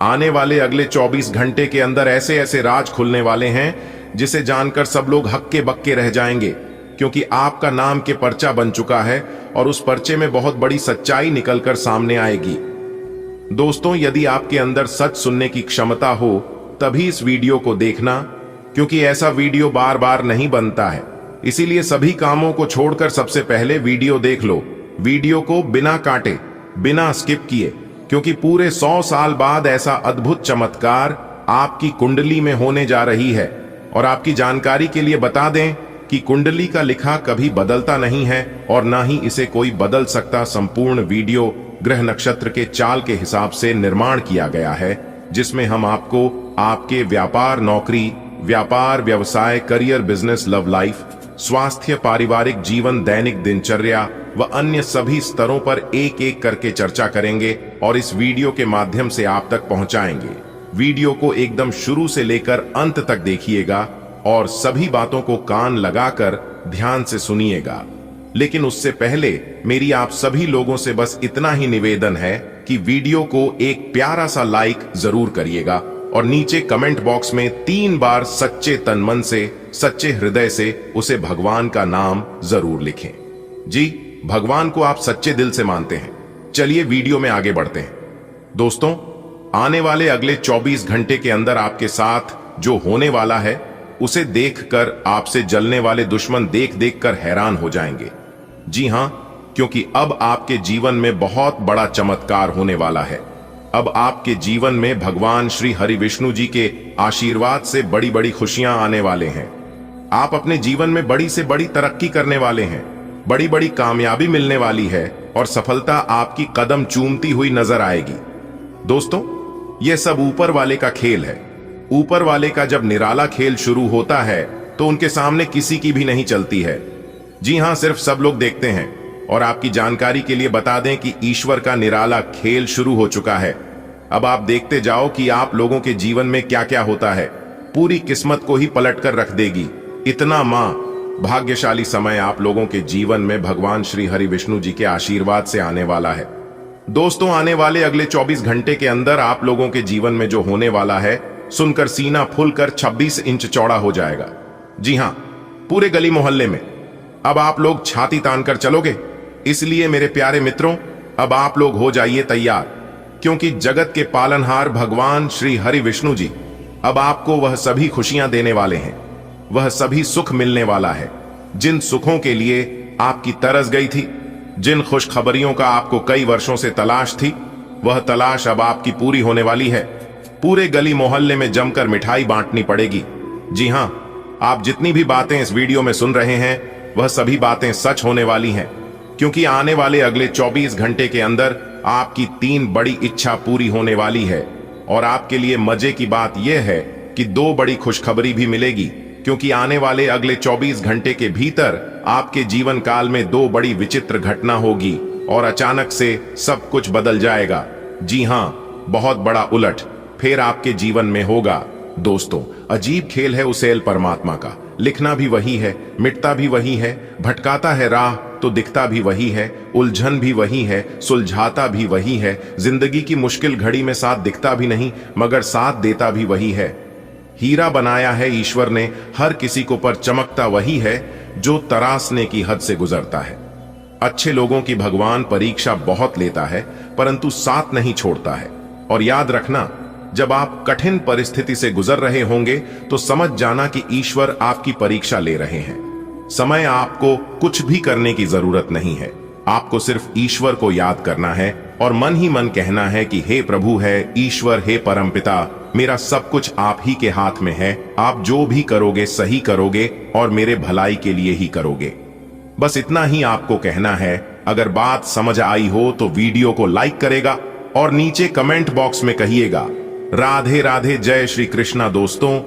आने वाले अगले 24 घंटे के अंदर ऐसे ऐसे राज खुलने वाले हैं जिसे जानकर सब लोग हक्के बक्के रह जाएंगे, क्योंकि आपका नाम के पर्चा बन चुका है और उस पर्चे में बहुत बड़ी सच्चाई निकलकर सामने आएगी। दोस्तों, यदि आपके अंदर सच सुनने की क्षमता हो तभी इस वीडियो को देखना, क्योंकि ऐसा वीडियो बार बार नहीं बनता है। इसीलिए सभी कामों को छोड़कर सबसे पहले वीडियो देख लो, वीडियो को बिना काटे, बिना स्किप किए, क्योंकि पूरे 100 साल बाद ऐसा अद्भुत चमत्कार आपकी कुंडली में होने जा रही है। और आपकी जानकारी के लिए बता दें कि कुंडली का लिखा कभी बदलता नहीं है और ना ही इसे कोई बदल सकता। संपूर्ण वीडियो ग्रह नक्षत्र के चाल के हिसाब से निर्माण किया गया है, जिसमें हम आपको आपके व्यापार, नौकरी, व्यापार, व्यवसाय, करियर, बिजनेस, लव लाइफ, स्वास्थ्य, पारिवारिक जीवन, दैनिक दिनचर्या व अन्य सभी स्तरों पर एक एक करके चर्चा करेंगे और इस वीडियो के माध्यम से आप तक पहुंचाएंगे। वीडियो को एकदम शुरू से लेकर अंत तक देखिएगा और सभी बातों को कान लगाकर ध्यान से सुनिएगा। लेकिन उससे पहले मेरी आप सभी लोगों से बस इतना ही निवेदन है कि वीडियो को एक प्यारा सा लाइक जरूर करिएगा और नीचे कमेंट बॉक्स में 3 बार सच्चे तन मन से, सच्चे हृदय से उसे भगवान का नाम जरूर लिखें। जी, भगवान को आप सच्चे दिल से मानते हैं। चलिए वीडियो में आगे बढ़ते हैं। दोस्तों, आने वाले अगले 24 घंटे के अंदर आपके साथ जो होने वाला है, उसे देखकर आपसे जलने वाले दुश्मन देख देख कर हैरान हो जाएंगे। जी हां, क्योंकि अब आपके जीवन में बहुत बड़ा चमत्कार होने वाला है। अब आपके जीवन में भगवान श्री हरि विष्णु जी के आशीर्वाद से बड़ी बड़ी खुशियां आने वाले हैं। आप अपने जीवन में बड़ी से बड़ी तरक्की करने वाले हैं, बड़ी बड़ी कामयाबी मिलने वाली है और सफलता आपकी कदम चूमती हुई नजर आएगी। दोस्तों, यह सब ऊपर वाले का खेल है। ऊपर वाले का जब निराला खेल शुरू होता है तो उनके सामने किसी की भी नहीं चलती है। जी हां, सिर्फ सब लोग देखते हैं। और आपकी जानकारी के लिए बता दें कि ईश्वर का निराला खेल शुरू हो चुका है। अब आप देखते जाओ कि आप लोगों के जीवन में क्या क्या होता है। पूरी किस्मत को ही पलट कर रख देगी। इतना भाग्यशाली समय आप लोगों के जीवन में भगवान श्री हरि विष्णु जी के आशीर्वाद से आने वाला है। दोस्तों, आने वाले अगले 24 घंटे के अंदर आप लोगों के जीवन में जो होने वाला है, सुनकर सीना फूलकर 26 इंच चौड़ा हो जाएगा। जी हां, पूरे गली मोहल्ले में अब आप लोग छाती तान कर चलोगे। इसलिए मेरे प्यारे मित्रों, अब आप लोग हो जाइए तैयार, क्योंकि जगत के पालनहार भगवान श्री हरि विष्णु जी अब आपको वह सभी खुशियां देने वाले हैं, वह सभी सुख मिलने वाला है जिन सुखों के लिए आपकी तरस गई थी, जिन खुशखबरियों का आपको कई वर्षों से तलाश थी, वह तलाश अब आपकी पूरी होने वाली है। पूरे गली मोहल्ले में जमकर मिठाई बांटनी पड़ेगी। जी हां, आप जितनी भी बातें इस वीडियो में सुन रहे हैं वह सभी बातें सच होने वाली हैं, क्योंकि आने वाले अगले 24 घंटे के अंदर आपकी 3 बड़ी इच्छा पूरी होने वाली है। और आपके लिए मजे की बात यह है कि 2 बड़ी खुशखबरी भी मिलेगी, क्योंकि आने वाले अगले 24 घंटे के भीतर आपके जीवन काल में 2 बड़ी विचित्र घटना होगी और अचानक से सब कुछ बदल जाएगा। जी हां, बहुत बड़ा उलट फिर आपके जीवन में होगा। दोस्तों, अजीब खेल है उसेल परमात्मा का। लिखना भी वही है, मिटता भी वही है, भटकाता है राह तो दिखता भी वही है, उलझन भी वही है, सुलझाता भी वही है। जिंदगी की मुश्किल घड़ी में साथ दिखता भी नहीं मगर साथ देता भी वही है। हीरा बनाया है ईश्वर ने हर किसी को, पर चमकता वही है जो तरासने की हद से गुजरता है। अच्छे लोगों की भगवान परीक्षा बहुत लेता है, परंतु साथ नहीं छोड़ता है। और याद रखना, जब आप कठिन परिस्थिति से गुजर रहे होंगे तो समझ जाना कि ईश्वर आपकी परीक्षा ले रहे हैं। समय आपको कुछ भी करने की जरूरत नहीं है, आपको सिर्फ ईश्वर को याद करना है और मन ही मन कहना है कि हे प्रभु, है ईश्वर, हे परमपिता, मेरा सब कुछ आप ही के हाथ में है। आप जो भी करोगे सही करोगे और मेरे भलाई के लिए ही करोगे। बस इतना ही आपको कहना है। अगर बात समझ आई हो तो वीडियो को लाइक करेगा और नीचे कमेंट बॉक्स में कहिएगा राधे राधे, जय श्री कृष्णा। दोस्तों,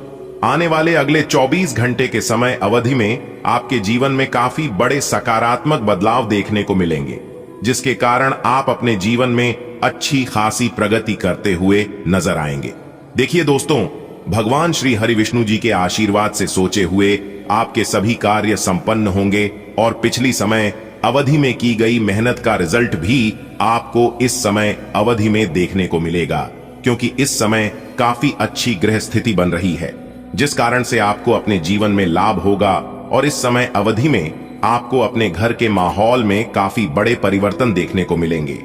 आने वाले अगले 24 घंटे के समय अवधि में आपके जीवन में काफी बड़े सकारात्मक बदलाव देखने को मिलेंगे, जिसके कारण आप अपने जीवन में अच्छी खासी प्रगति करते हुए नजर आएंगे। देखिए दोस्तों, भगवान श्री हरि विष्णु जी के आशीर्वाद से सोचे हुए आपके सभी कार्य संपन्न होंगे और पिछली समय अवधि में की गई मेहनत का रिजल्ट भी आपको इस समय अवधि में देखने को मिलेगा, क्योंकि इस समय काफी अच्छी ग्रह स्थिति बन रही है, जिस कारण से आपको अपने जीवन में लाभ होगा। और इस समय अवधि में आपको अपने घर के माहौल में काफी बड़े परिवर्तन देखने को मिलेंगे।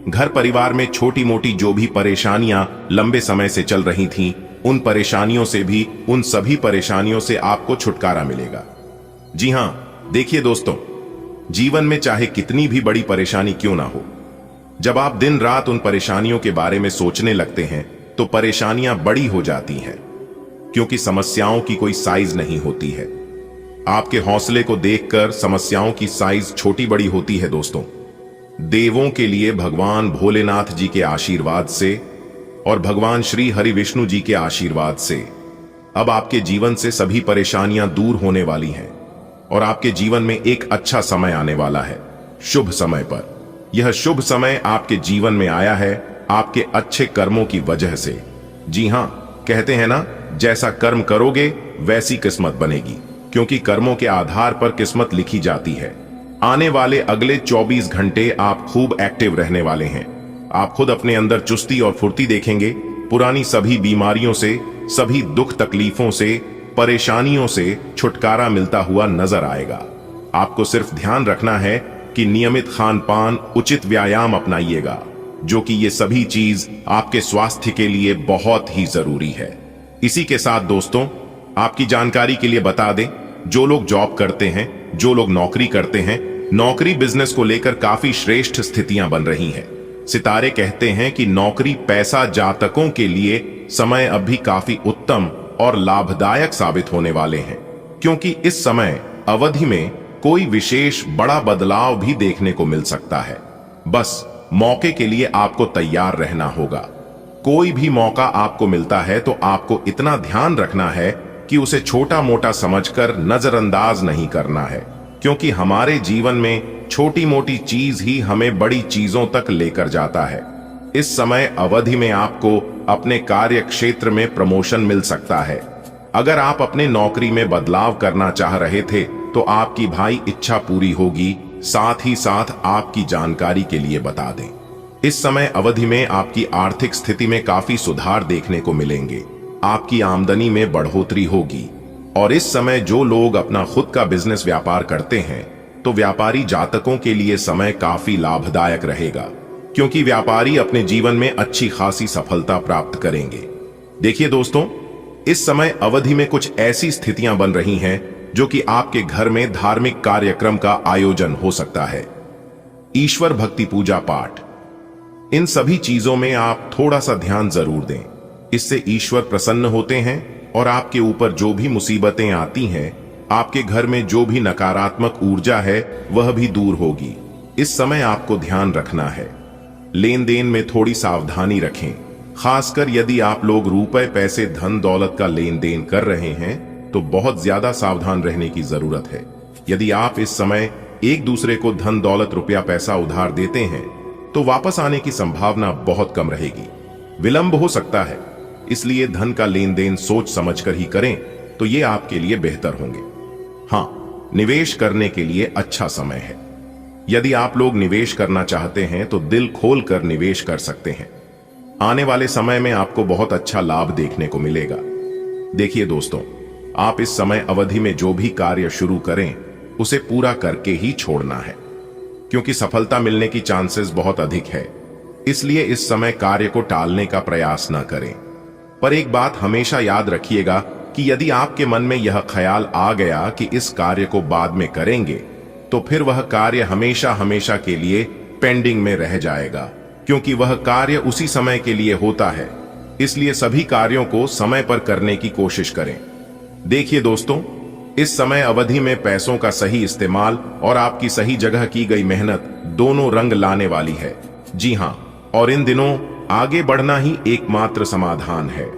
घर परिवार में छोटी मोटी जो भी परेशानियां लंबे समय से चल रही थीं, उन परेशानियों से भी, उन सभी परेशानियों से आपको छुटकारा मिलेगा। जी हां, देखिए दोस्तों, जीवन में चाहे कितनी भी बड़ी परेशानी क्यों ना हो, जब आप दिन रात उन परेशानियों के बारे में सोचने लगते हैं तो परेशानियां बड़ी हो जाती हैं, क्योंकि समस्याओं की कोई साइज नहीं होती है। आपके हौसले को देखकर समस्याओं की साइज छोटी बड़ी होती है। दोस्तों, देवों के लिए भगवान भोलेनाथ जी के आशीर्वाद से और भगवान श्री हरि विष्णु जी के आशीर्वाद से अब आपके जीवन से सभी परेशानियां दूर होने वाली हैं और आपके जीवन में एक अच्छा समय आने वाला है, शुभ समय पर। यह शुभ समय आपके जीवन में आया है आपके अच्छे कर्मों की वजह से। जी हां, कहते हैं ना, जैसा कर्म करोगे वैसी किस्मत बनेगी, क्योंकि कर्मों के आधार पर किस्मत लिखी जाती है। आने वाले अगले 24 घंटे आप खूब एक्टिव रहने वाले हैं। आप खुद अपने अंदर चुस्ती और फुर्ती देखेंगे। पुरानी सभी बीमारियों से, सभी दुख तकलीफों से, परेशानियों से छुटकारा मिलता हुआ नजर आएगा। आपको सिर्फ ध्यान रखना है कि नियमित खान पान, उचित व्यायाम अपनाइएगा, जो कि ये सभी चीज आपके स्वास्थ्य के लिए बहुत ही जरूरी है। इसी के साथ दोस्तों, आपकी जानकारी के लिए बता दें, जो लोग जॉब करते हैं, जो लोग नौकरी करते हैं, नौकरी बिजनेस को लेकर काफी श्रेष्ठ स्थितियां बन रही हैं। सितारे कहते हैं कि नौकरी पैसा जातकों के लिए समय अब भी काफी उत्तम और लाभदायक साबित होने वाले हैं, क्योंकि इस समय अवधि में कोई विशेष बड़ा बदलाव भी देखने को मिल सकता है। बस मौके के लिए आपको तैयार रहना होगा। कोई भी मौका आपको मिलता है तो आपको इतना ध्यान रखना है कि उसे छोटा मोटा समझकर नजरअंदाज नहीं करना है, क्योंकि हमारे जीवन में छोटी मोटी चीज ही हमें बड़ी चीजों तक लेकर जाता है। इस समय अवधि में आपको अपने कार्य क्षेत्र में प्रमोशन मिल सकता है। अगर आप अपने नौकरी में बदलाव करना चाह रहे थे तो आपकी भाई इच्छा पूरी होगी। साथ ही साथ आपकी जानकारी के लिए बता दें, इस समय अवधि में आपकी आर्थिक स्थिति में काफी सुधार देखने को मिलेंगे। आपकी आमदनी में बढ़ोतरी होगी। और इस समय जो लोग अपना खुद का बिजनेस व्यापार करते हैं तो व्यापारी जातकों के लिए समय काफी लाभदायक रहेगा, क्योंकि व्यापारी अपने जीवन में अच्छी खासी सफलता प्राप्त करेंगे। देखिए दोस्तों, इस समय अवधि में कुछ ऐसी स्थितियां बन रही हैं जो कि आपके घर में धार्मिक कार्यक्रम का आयोजन हो सकता है। ईश्वर भक्ति, पूजा पाठ, इन सभी चीजों में आप थोड़ा सा ध्यान जरूर दें। इससे ईश्वर प्रसन्न होते हैं और आपके ऊपर जो भी मुसीबतें आती हैं आपके घर में जो भी नकारात्मक ऊर्जा है वह भी दूर होगी। इस समय आपको ध्यान रखना है, लेन देन में थोड़ी सावधानी रखें, खासकर यदि आप लोग रुपए पैसे धन दौलत का लेन देन कर रहे हैं तो बहुत ज्यादा सावधान रहने की जरूरत है। यदि आप इस समय एक दूसरे को धन दौलत रुपया पैसा उधार देते हैं तो वापस आने की संभावना बहुत कम रहेगी, विलंब हो सकता है। इसलिए धन का लेन देन सोच समझकर ही करें तो ये आपके लिए बेहतर होंगे। हाँ, निवेश करने के लिए अच्छा समय है। यदि आप लोग निवेश करना चाहते हैं तो दिल खोलकर निवेश कर सकते हैं। आने वाले समय में आपको बहुत अच्छा लाभ देखने को मिलेगा। देखिए दोस्तों, आप इस समय अवधि में जो भी कार्य शुरू करें उसे पूरा करके ही छोड़ना है, क्योंकि सफलता मिलने की चांसेस बहुत अधिक है। इसलिए इस समय कार्य को टालने का प्रयास न करें। पर एक बात हमेशा याद रखिएगा कि यदि आपके मन में यह ख्याल आ गया कि इस कार्य को बाद में करेंगे तो फिर वह कार्य हमेशा हमेशा के लिए पेंडिंग में रह जाएगा, क्योंकि वह कार्य उसी समय के लिए होता है। इसलिए सभी कार्यों को समय पर करने की कोशिश करें। देखिए दोस्तों, इस समय अवधि में पैसों का सही इस्तेमाल और आपकी सही जगह की गई मेहनत दोनों रंग लाने वाली है। जी हाँ, और इन दिनों आगे बढ़ना ही एकमात्र समाधान है।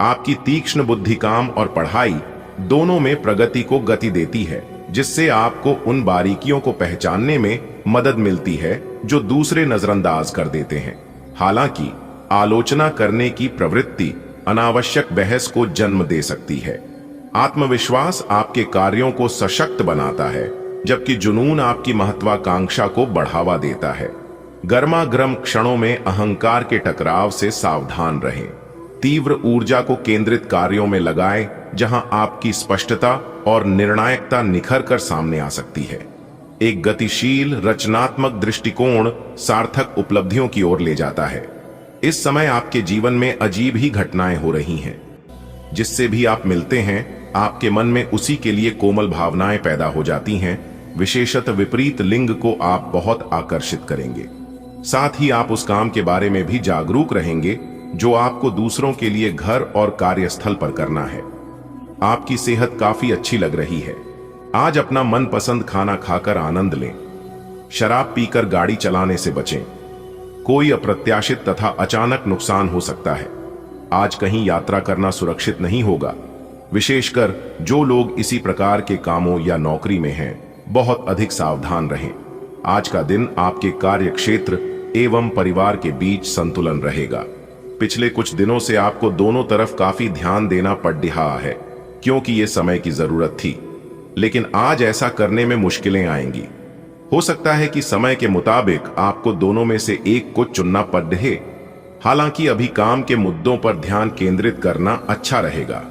आपकी तीक्ष्ण बुद्धि काम और पढ़ाई दोनों में प्रगति को गति देती है, जिससे आपको उन बारीकियों को पहचानने में मदद मिलती है जो दूसरे नजरअंदाज कर देते हैं। हालांकि आलोचना करने की प्रवृत्ति अनावश्यक बहस को जन्म दे सकती है। आत्मविश्वास आपके कार्यों को सशक्त बनाता है, जबकि जुनून आपकी महत्वाकांक्षा को बढ़ावा देता है। गर्मागर्म क्षणों में अहंकार के टकराव से सावधान रहें। तीव्र ऊर्जा को केंद्रित कार्यों में लगाएं, जहां आपकी स्पष्टता और निर्णायकता निखर कर सामने आ सकती है। एक गतिशील रचनात्मक दृष्टिकोण सार्थक उपलब्धियों की ओर ले जाता है। इस समय आपके जीवन में अजीब ही घटनाएं हो रही हैं। जिससे भी आप मिलते हैं आपके मन में उसी के लिए कोमल भावनाएं पैदा हो जाती हैं। विशेषतः विपरीत लिंग को आप बहुत आकर्षित करेंगे। साथ ही आप उस काम के बारे में भी जागरूक रहेंगे जो आपको दूसरों के लिए घर और कार्यस्थल पर करना है। आपकी सेहत काफी अच्छी लग रही है। आज अपना मनपसंद खाना खाकर आनंद लें। शराब पीकर गाड़ी चलाने से बचें। कोई अप्रत्याशित तथा अचानक नुकसान हो सकता है। आज कहीं यात्रा करना सुरक्षित नहीं होगा। विशेषकर जो लोग इसी प्रकार के कामों या नौकरी में हैं, बहुत अधिक सावधान रहें। आज का दिन आपके कार्य क्षेत्र एवं परिवार के बीच संतुलन रहेगा। पिछले कुछ दिनों से आपको दोनों तरफ काफी ध्यान देना पड़ रहा है, क्योंकि ये समय की जरूरत थी। लेकिन आज ऐसा करने में मुश्किलें आएंगी। हो सकता है कि समय के मुताबिक आपको दोनों में से एक को चुनना पड़ रहे। हालांकि अभी काम के मुद्दों पर ध्यान केंद्रित करना अच्छा रहेगा,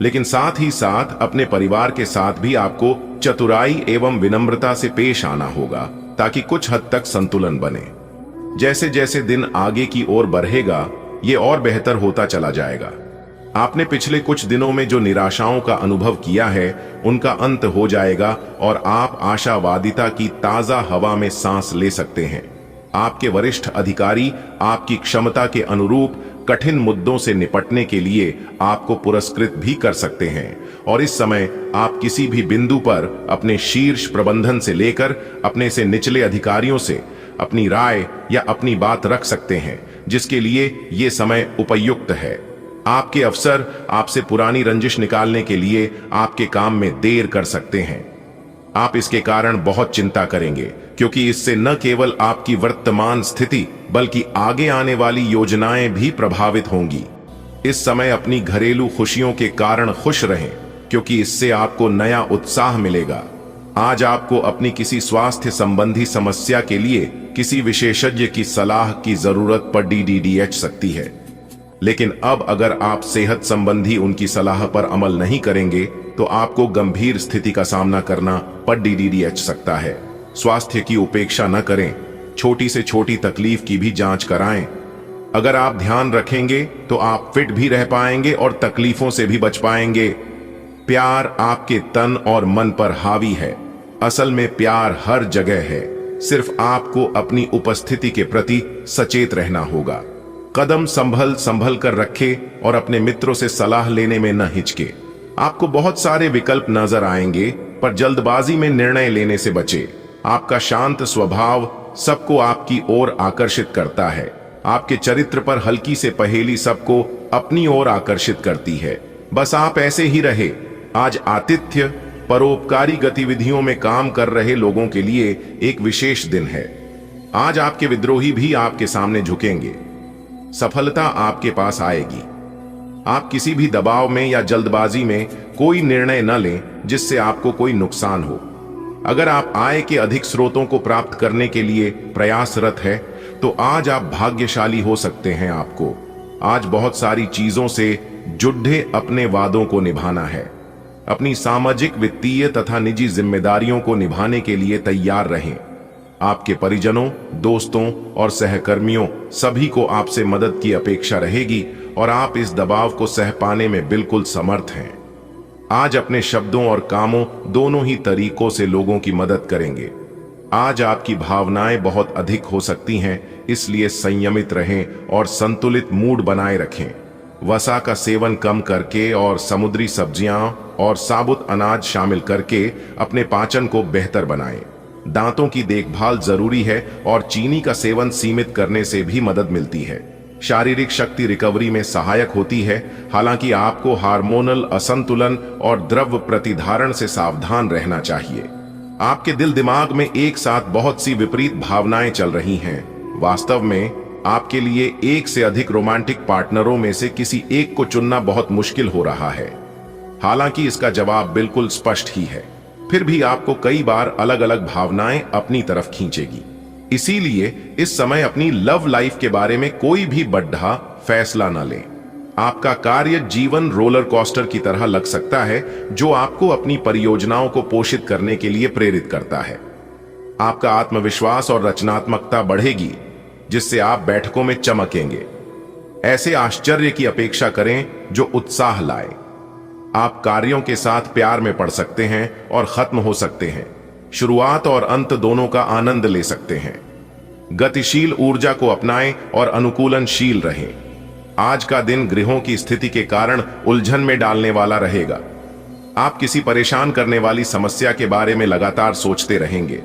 लेकिन साथ ही साथ अपने परिवार के साथ भी आपको चतुराई एवं विनम्रता से पेश आना होगा, ताकि कुछ हद तक संतुलन बने। जैसे जैसे दिन आगे की ओर बढ़ेगा, ये और बेहतर होता चला जाएगा। आपने पिछले कुछ दिनों में जो निराशाओं का अनुभव किया है, उनका अंत हो जाएगा और आप आशावादिता की ताजा हवा में सांस ले सकते हैं। आपके वरिष्ठ अधिकारी आपकी क्षमता के अनुरूप कठिन मुद्दों से निपटने के लिए आपको पुरस्कृत भी कर सकते हैं। और इस समय आप किसी भी बिंदु पर अपने शीर्ष प्रबंधन से लेकर अपने से निचले अधिकारियों से अपनी राय या अपनी बात रख सकते हैं, जिसके लिए ये समय उपयुक्त है। आपके अफसर आपसे पुरानी रंजिश निकालने के लिए आपके काम में देर कर सकते हैं। आप इसके कारण बहुत चिंता करेंगे, क्योंकि इससे न केवल आपकी वर्तमान स्थिति बल्कि आगे आने वाली योजनाएं भी प्रभावित होंगी। इस समय अपनी घरेलू खुशियों के कारण खुश रहें, क्योंकि इससे आपको नया उत्साह मिलेगा। आज आपको अपनी किसी स्वास्थ्य संबंधी समस्या के लिए किसी विशेषज्ञ की सलाह की जरूरत पड़ सकती है। लेकिन अब अगर आप सेहत संबंधी उनकी सलाह पर अमल नहीं करेंगे तो आपको गंभीर स्थिति का सामना करना पड़ सकता है। स्वास्थ्य की उपेक्षा न करें, छोटी से छोटी तकलीफ की भी जांच कराएं। अगर आप ध्यान रखेंगे तो आप फिट भी रह पाएंगे और तकलीफों से भी बच पाएंगे। प्यार आपके तन और मन पर हावी है। असल में प्यार हर जगह है, सिर्फ आपको अपनी उपस्थिति के प्रति सचेत रहना होगा। कदम संभल संभल कर रखे और अपने मित्रों से सलाह लेने में न हिचके। आपको बहुत सारे विकल्प नजर आएंगे, पर जल्दबाजी में निर्णय लेने से बचे। आपका शांत स्वभाव सबको आपकी ओर आकर्षित करता है। आपके चरित्र पर हल्की से पहेली सबको अपनी ओर आकर्षित करती है। बस आप ऐसे ही रहे। आज आतिथ्य, परोपकारी गतिविधियों में काम कर रहे लोगों के लिए एक विशेष दिन है। आज आपके विद्रोही भी आपके सामने झुकेंगे। सफलता आपके पास आएगी। आप किसी भी दबाव में या जल्दबाजी में कोई निर्णय न लें जिससे आपको कोई नुकसान हो। अगर आप आय के अधिक स्रोतों को प्राप्त करने के लिए प्रयासरत है तो आज आप भाग्यशाली हो सकते हैं। आपको आज बहुत सारी चीजों से जुड़े अपने वादों को निभाना है। अपनी सामाजिक, वित्तीय तथा निजी जिम्मेदारियों को निभाने के लिए तैयार रहें। आपके परिजनों, दोस्तों और सहकर्मियों सभी को आपसे मदद की अपेक्षा रहेगी और आप इस दबाव को सह पाने में बिल्कुल समर्थ हैं। आज अपने शब्दों और कामों दोनों ही तरीकों से लोगों की मदद करेंगे। आज आपकी भावनाएं बहुत अधिक हो सकती हैं, इसलिए संयमित रहें और संतुलित मूड बनाए रखें। वसा का सेवन कम करके और समुद्री सब्जियां और साबुत अनाज शामिल करके अपने पाचन को बेहतर बनाएं। दांतों की देखभाल जरूरी है और चीनी का सेवन सीमित करने से भी मदद मिलती है। शारीरिक शक्ति रिकवरी में सहायक होती है। हालांकि आपको हार्मोनल असंतुलन और द्रव्य प्रतिधारण से सावधान रहना चाहिए। आपके दिल दिमाग में एक साथ बहुत सी विपरीत भावनाएं चल रही हैं। वास्तव में आपके लिए एक से अधिक रोमांटिक पार्टनरों में से किसी एक को चुनना बहुत मुश्किल हो रहा है। हालांकि इसका जवाब बिल्कुल स्पष्ट ही है, फिर भी आपको कई बार अलग अलग भावनाएं अपनी तरफ खींचेगी। इसीलिए इस समय अपनी लव लाइफ के बारे में कोई भी बड्ढा फैसला न लें। आपका कार्य जीवन रोलर कोस्टर की तरह लग सकता है, जो आपको अपनी परियोजनाओं को पोषित करने के लिए प्रेरित करता है। आपका आत्मविश्वास और रचनात्मकता बढ़ेगी, जिससे आप बैठकों में चमकेंगे। ऐसे आश्चर्य की अपेक्षा करें जो उत्साह लाए। आप कार्यों के साथ प्यार में पड़ सकते हैं और खत्म हो सकते हैं। शुरुआत और अंत दोनों का आनंद ले सकते हैं। गतिशील ऊर्जा को अपनाएं और अनुकूलनशील रहें। आज का दिन ग्रहों की स्थिति के कारण उलझन में डालने वाला रहेगा। आप किसी परेशान करने वाली समस्या के बारे में लगातार सोचते रहेंगे,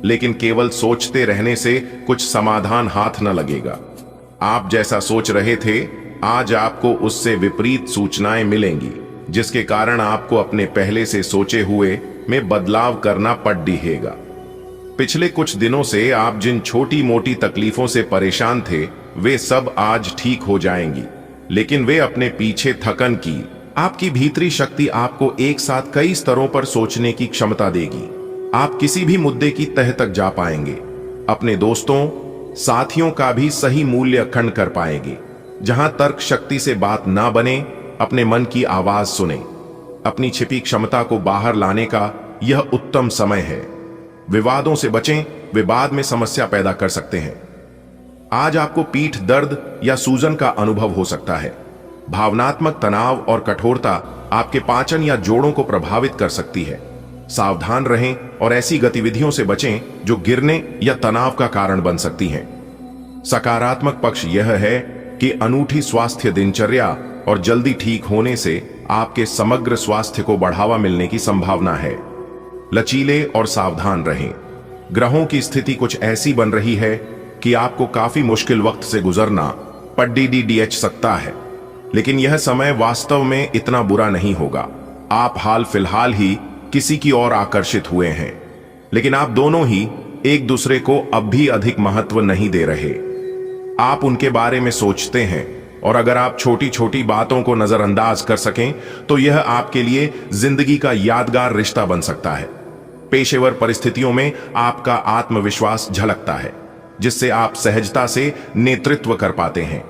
लेकिन केवल सोचते रहने से कुछ समाधान हाथ न लगेगा। आप जैसा सोच रहे थे, आज आपको उससे विपरीत सूचनाएं मिलेंगी, जिसके कारण आपको अपने पहले से सोचे हुए में बदलाव करना पड़ दिहेगा। पिछले कुछ दिनों से आप जिन छोटी मोटी तकलीफों से परेशान थे, वे सब आज ठीक हो जाएंगी, लेकिन वे अपने पीछे थकन की। आपकी भीतरी शक्ति आपको एक साथ कई स्तरों पर सोचने की क्षमता देगी। आप किसी भी मुद्दे की तह तक जा पाएंगे। अपने दोस्तों, साथियों का भी सही मूल्य खंड कर पाएंगे। जहां तर्क शक्ति से बात ना बने, अपने मन की आवाज सुने। अपनी छिपी क्षमता को बाहर लाने का यह उत्तम समय है। विवादों से बचें, वे बाद में समस्या पैदा कर सकते हैं। आज आपको पीठ दर्द या सूजन का अनुभव हो सकता है। भावनात्मक तनाव और कठोरता आपके पाचन या जोड़ों को प्रभावित कर सकती है। सावधान रहें और ऐसी गतिविधियों से बचें जो गिरने या तनाव का कारण बन सकती हैं। सकारात्मक पक्ष यह है कि अनूठी स्वास्थ्य दिनचर्या और जल्दी ठीक होने से आपके समग्र स्वास्थ्य को बढ़ावा मिलने की संभावना है। लचीले और सावधान रहें। ग्रहों की स्थिति कुछ ऐसी बन रही है कि आपको काफी मुश्किल वक्त से गुजरना पड़ सकता है, लेकिन यह समय वास्तव में इतना बुरा नहीं होगा। आप हाल फिलहाल ही किसी की ओर आकर्षित हुए हैं, लेकिन आप दोनों ही एक दूसरे को अब भी अधिक महत्व नहीं दे रहे। आप उनके बारे में सोचते हैं, और अगर आप छोटी छोटी बातों को नजरअंदाज कर सकें तो यह आपके लिए जिंदगी का यादगार रिश्ता बन सकता है। पेशेवर परिस्थितियों में आपका आत्मविश्वास झलकता है, जिससे आप सहजता से नेतृत्व कर पाते हैं।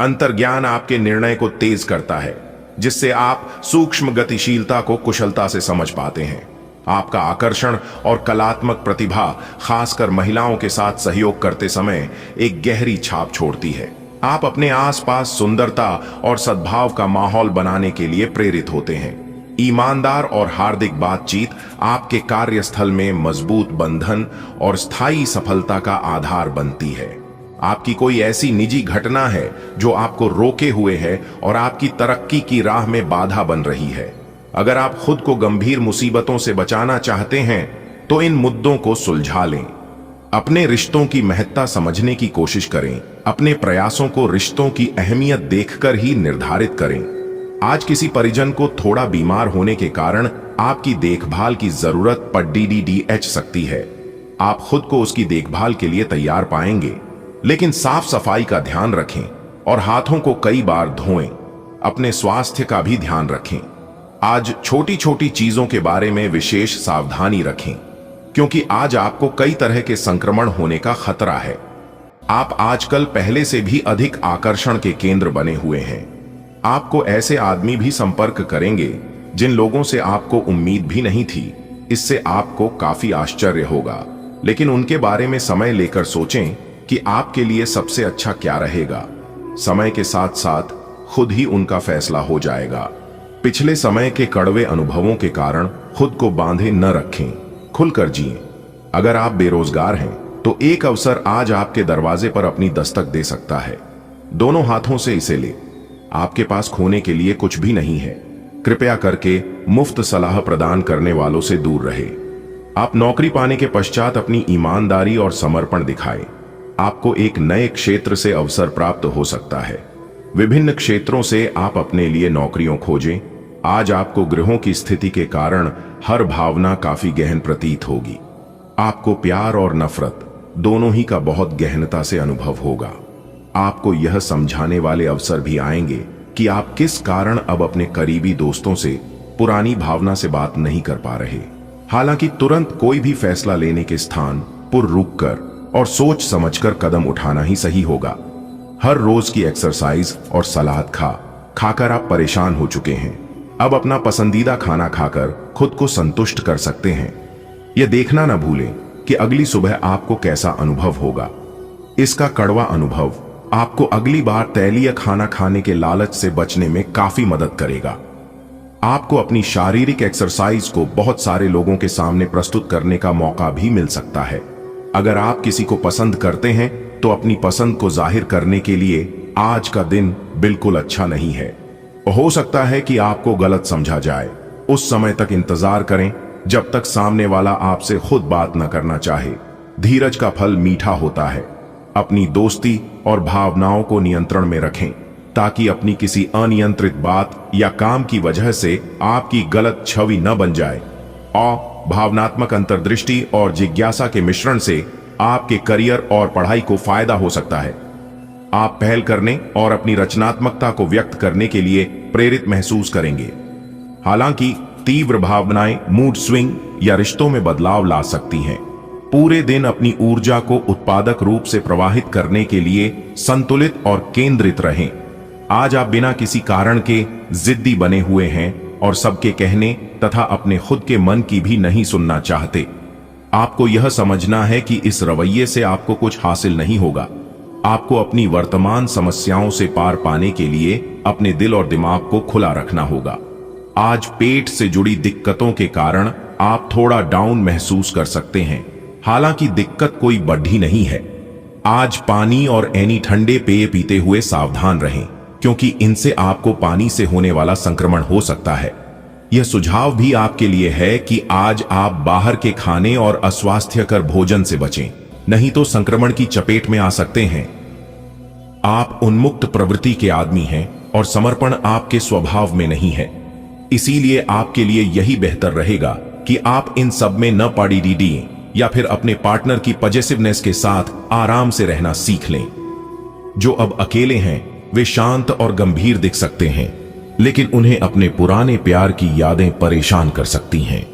अंतर्ज्ञान आपके निर्णय को तेज करता है, जिससे आप सूक्ष्म गतिशीलता को कुशलता से समझ पाते हैं। आपका आकर्षण और कलात्मक प्रतिभा खासकर महिलाओं के साथ सहयोग करते समय एक गहरी छाप छोड़ती है। आप अपने आसपास सुंदरता और सद्भाव का माहौल बनाने के लिए प्रेरित होते हैं। ईमानदार और हार्दिक बातचीत आपके कार्यस्थल में मजबूत बंधन और स्थायी सफलता का आधार बनती है। आपकी कोई ऐसी निजी घटना है जो आपको रोके हुए है और आपकी तरक्की की राह में बाधा बन रही है। अगर आप खुद को गंभीर मुसीबतों से बचाना चाहते हैं तो इन मुद्दों को सुलझा लें। अपने रिश्तों की महत्ता समझने की कोशिश करें। अपने प्रयासों को रिश्तों की अहमियत देखकर ही निर्धारित करें। आज किसी परिजन को थोड़ा बीमार होने के कारण आपकी देखभाल की जरूरत पड़ सकती है। आप खुद को उसकी देखभाल के लिए तैयार पाएंगे, लेकिन साफ सफाई का ध्यान रखें और हाथों को कई बार धोएं। अपने स्वास्थ्य का भी ध्यान रखें। आज छोटी छोटी चीजों के बारे में विशेष सावधानी रखें, क्योंकि आज आपको कई तरह के संक्रमण होने का खतरा है। आप आजकल पहले से भी अधिक आकर्षण के केंद्र बने हुए हैं। आपको ऐसे आदमी भी संपर्क करेंगे जिन लोगों से आपको उम्मीद भी नहीं थी। इससे आपको काफी आश्चर्य होगा, लेकिन उनके बारे में समय लेकर सोचें कि आपके लिए सबसे अच्छा क्या रहेगा। समय के साथ साथ खुद ही उनका फैसला हो जाएगा। पिछले समय के कड़वे अनुभवों के कारण खुद को बांधे न रखें, खुलकर जिएं। अगर आप बेरोजगार हैं तो एक अवसर आज आपके दरवाजे पर अपनी दस्तक दे सकता है। दोनों हाथों से इसे ले। आपके पास खोने के लिए कुछ भी नहीं है। कृपया करके मुफ्त सलाह प्रदान करने वालों से दूर रहे। आप नौकरी पाने के पश्चात अपनी ईमानदारी और समर्पण दिखाएं। आपको एक नए क्षेत्र से अवसर प्राप्त हो सकता है। विभिन्न क्षेत्रों से आप अपने लिए नौकरियों खोजें। आज आपको ग्रहों की स्थिति के कारण हर भावना काफी गहन प्रतीत होगी। आपको प्यार और नफरत दोनों ही का बहुत गहनता से अनुभव होगा। आपको यह समझाने वाले अवसर भी आएंगे कि आप किस कारण अब अपने करीबी दोस्तों से पुरानी भावना से बात नहीं कर पा रहे। हालांकि तुरंत कोई भी फैसला लेने के स्थान पर रुककर और सोच समझकर कदम उठाना ही सही होगा। हर रोज की एक्सरसाइज और सलाद खाकर आप परेशान हो चुके हैं। अब अपना पसंदीदा खाना खाकर खुद को संतुष्ट कर सकते हैं। यह देखना न भूलें कि अगली सुबह आपको कैसा अनुभव होगा। इसका कड़वा अनुभव आपको अगली बार तैलीय खाना खाने के लालच से बचने में काफी मदद करेगा। आपको अपनी शारीरिक एक्सरसाइज को बहुत सारे लोगों के सामने प्रस्तुत करने का मौका भी मिल सकता है। अगर आप किसी को पसंद करते हैं तो अपनी पसंद को जाहिर करने के लिए आज का दिन बिल्कुल अच्छा नहीं है। हो सकता है कि आपको गलत समझा जाए। उस समय तक इंतजार करें जब तक सामने वाला आपसे खुद बात न करना चाहे। धीरज का फल मीठा होता है। अपनी दोस्ती और भावनाओं को नियंत्रण में रखें, ताकि अपनी किसी अनियंत्रित बात या काम की वजह से आपकी गलत छवि न बन जाए। और भावनात्मक अंतर्दृष्टि और जिज्ञासा के मिश्रण से आपके करियर और पढ़ाई को फायदा हो सकता है। आप पहल करने और अपनी रचनात्मकता को व्यक्त करने के लिए प्रेरित महसूस करेंगे। हालांकि तीव्र भावनाएं मूड स्विंग या रिश्तों में बदलाव ला सकती हैं। पूरे दिन अपनी ऊर्जा को उत्पादक रूप से प्रवाहित करने के लिए संतुलित और केंद्रित रहें। आज आप बिना किसी कारण के जिद्दी बने हुए हैं और सबके कहने तथा अपने खुद के मन की भी नहीं सुनना चाहते। आपको यह समझना है कि इस रवैये से आपको कुछ हासिल नहीं होगा। आपको अपनी वर्तमान समस्याओं से पार पाने के लिए अपने दिल और दिमाग को खुला रखना होगा। आज पेट से जुड़ी दिक्कतों के कारण आप थोड़ा डाउन महसूस कर सकते हैं। हालांकि दिक्कत कोई बड़ी नहीं है। आज पानी और ऐनी ठंडे पेय पीते हुए सावधान रहें, क्योंकि इनसे आपको पानी से होने वाला संक्रमण हो सकता है। यह सुझाव भी आपके लिए है कि आज आप बाहर के खाने और अस्वास्थ्यकर भोजन से बचें, नहीं तो संक्रमण की चपेट में आ सकते हैं। आप उन्मुक्त प्रवृत्ति के आदमी हैं और समर्पण आपके स्वभाव में नहीं है। इसीलिए आपके लिए यही बेहतर रहेगा कि आप इन सब में न पड़िए या फिर अपने पार्टनर की पॉजिटिवनेस के साथ आराम से रहना सीख लें। जो अब अकेले हैं वे शांत और गंभीर दिख सकते हैं, लेकिन उन्हें अपने पुराने प्यार की यादें परेशान कर सकती हैं।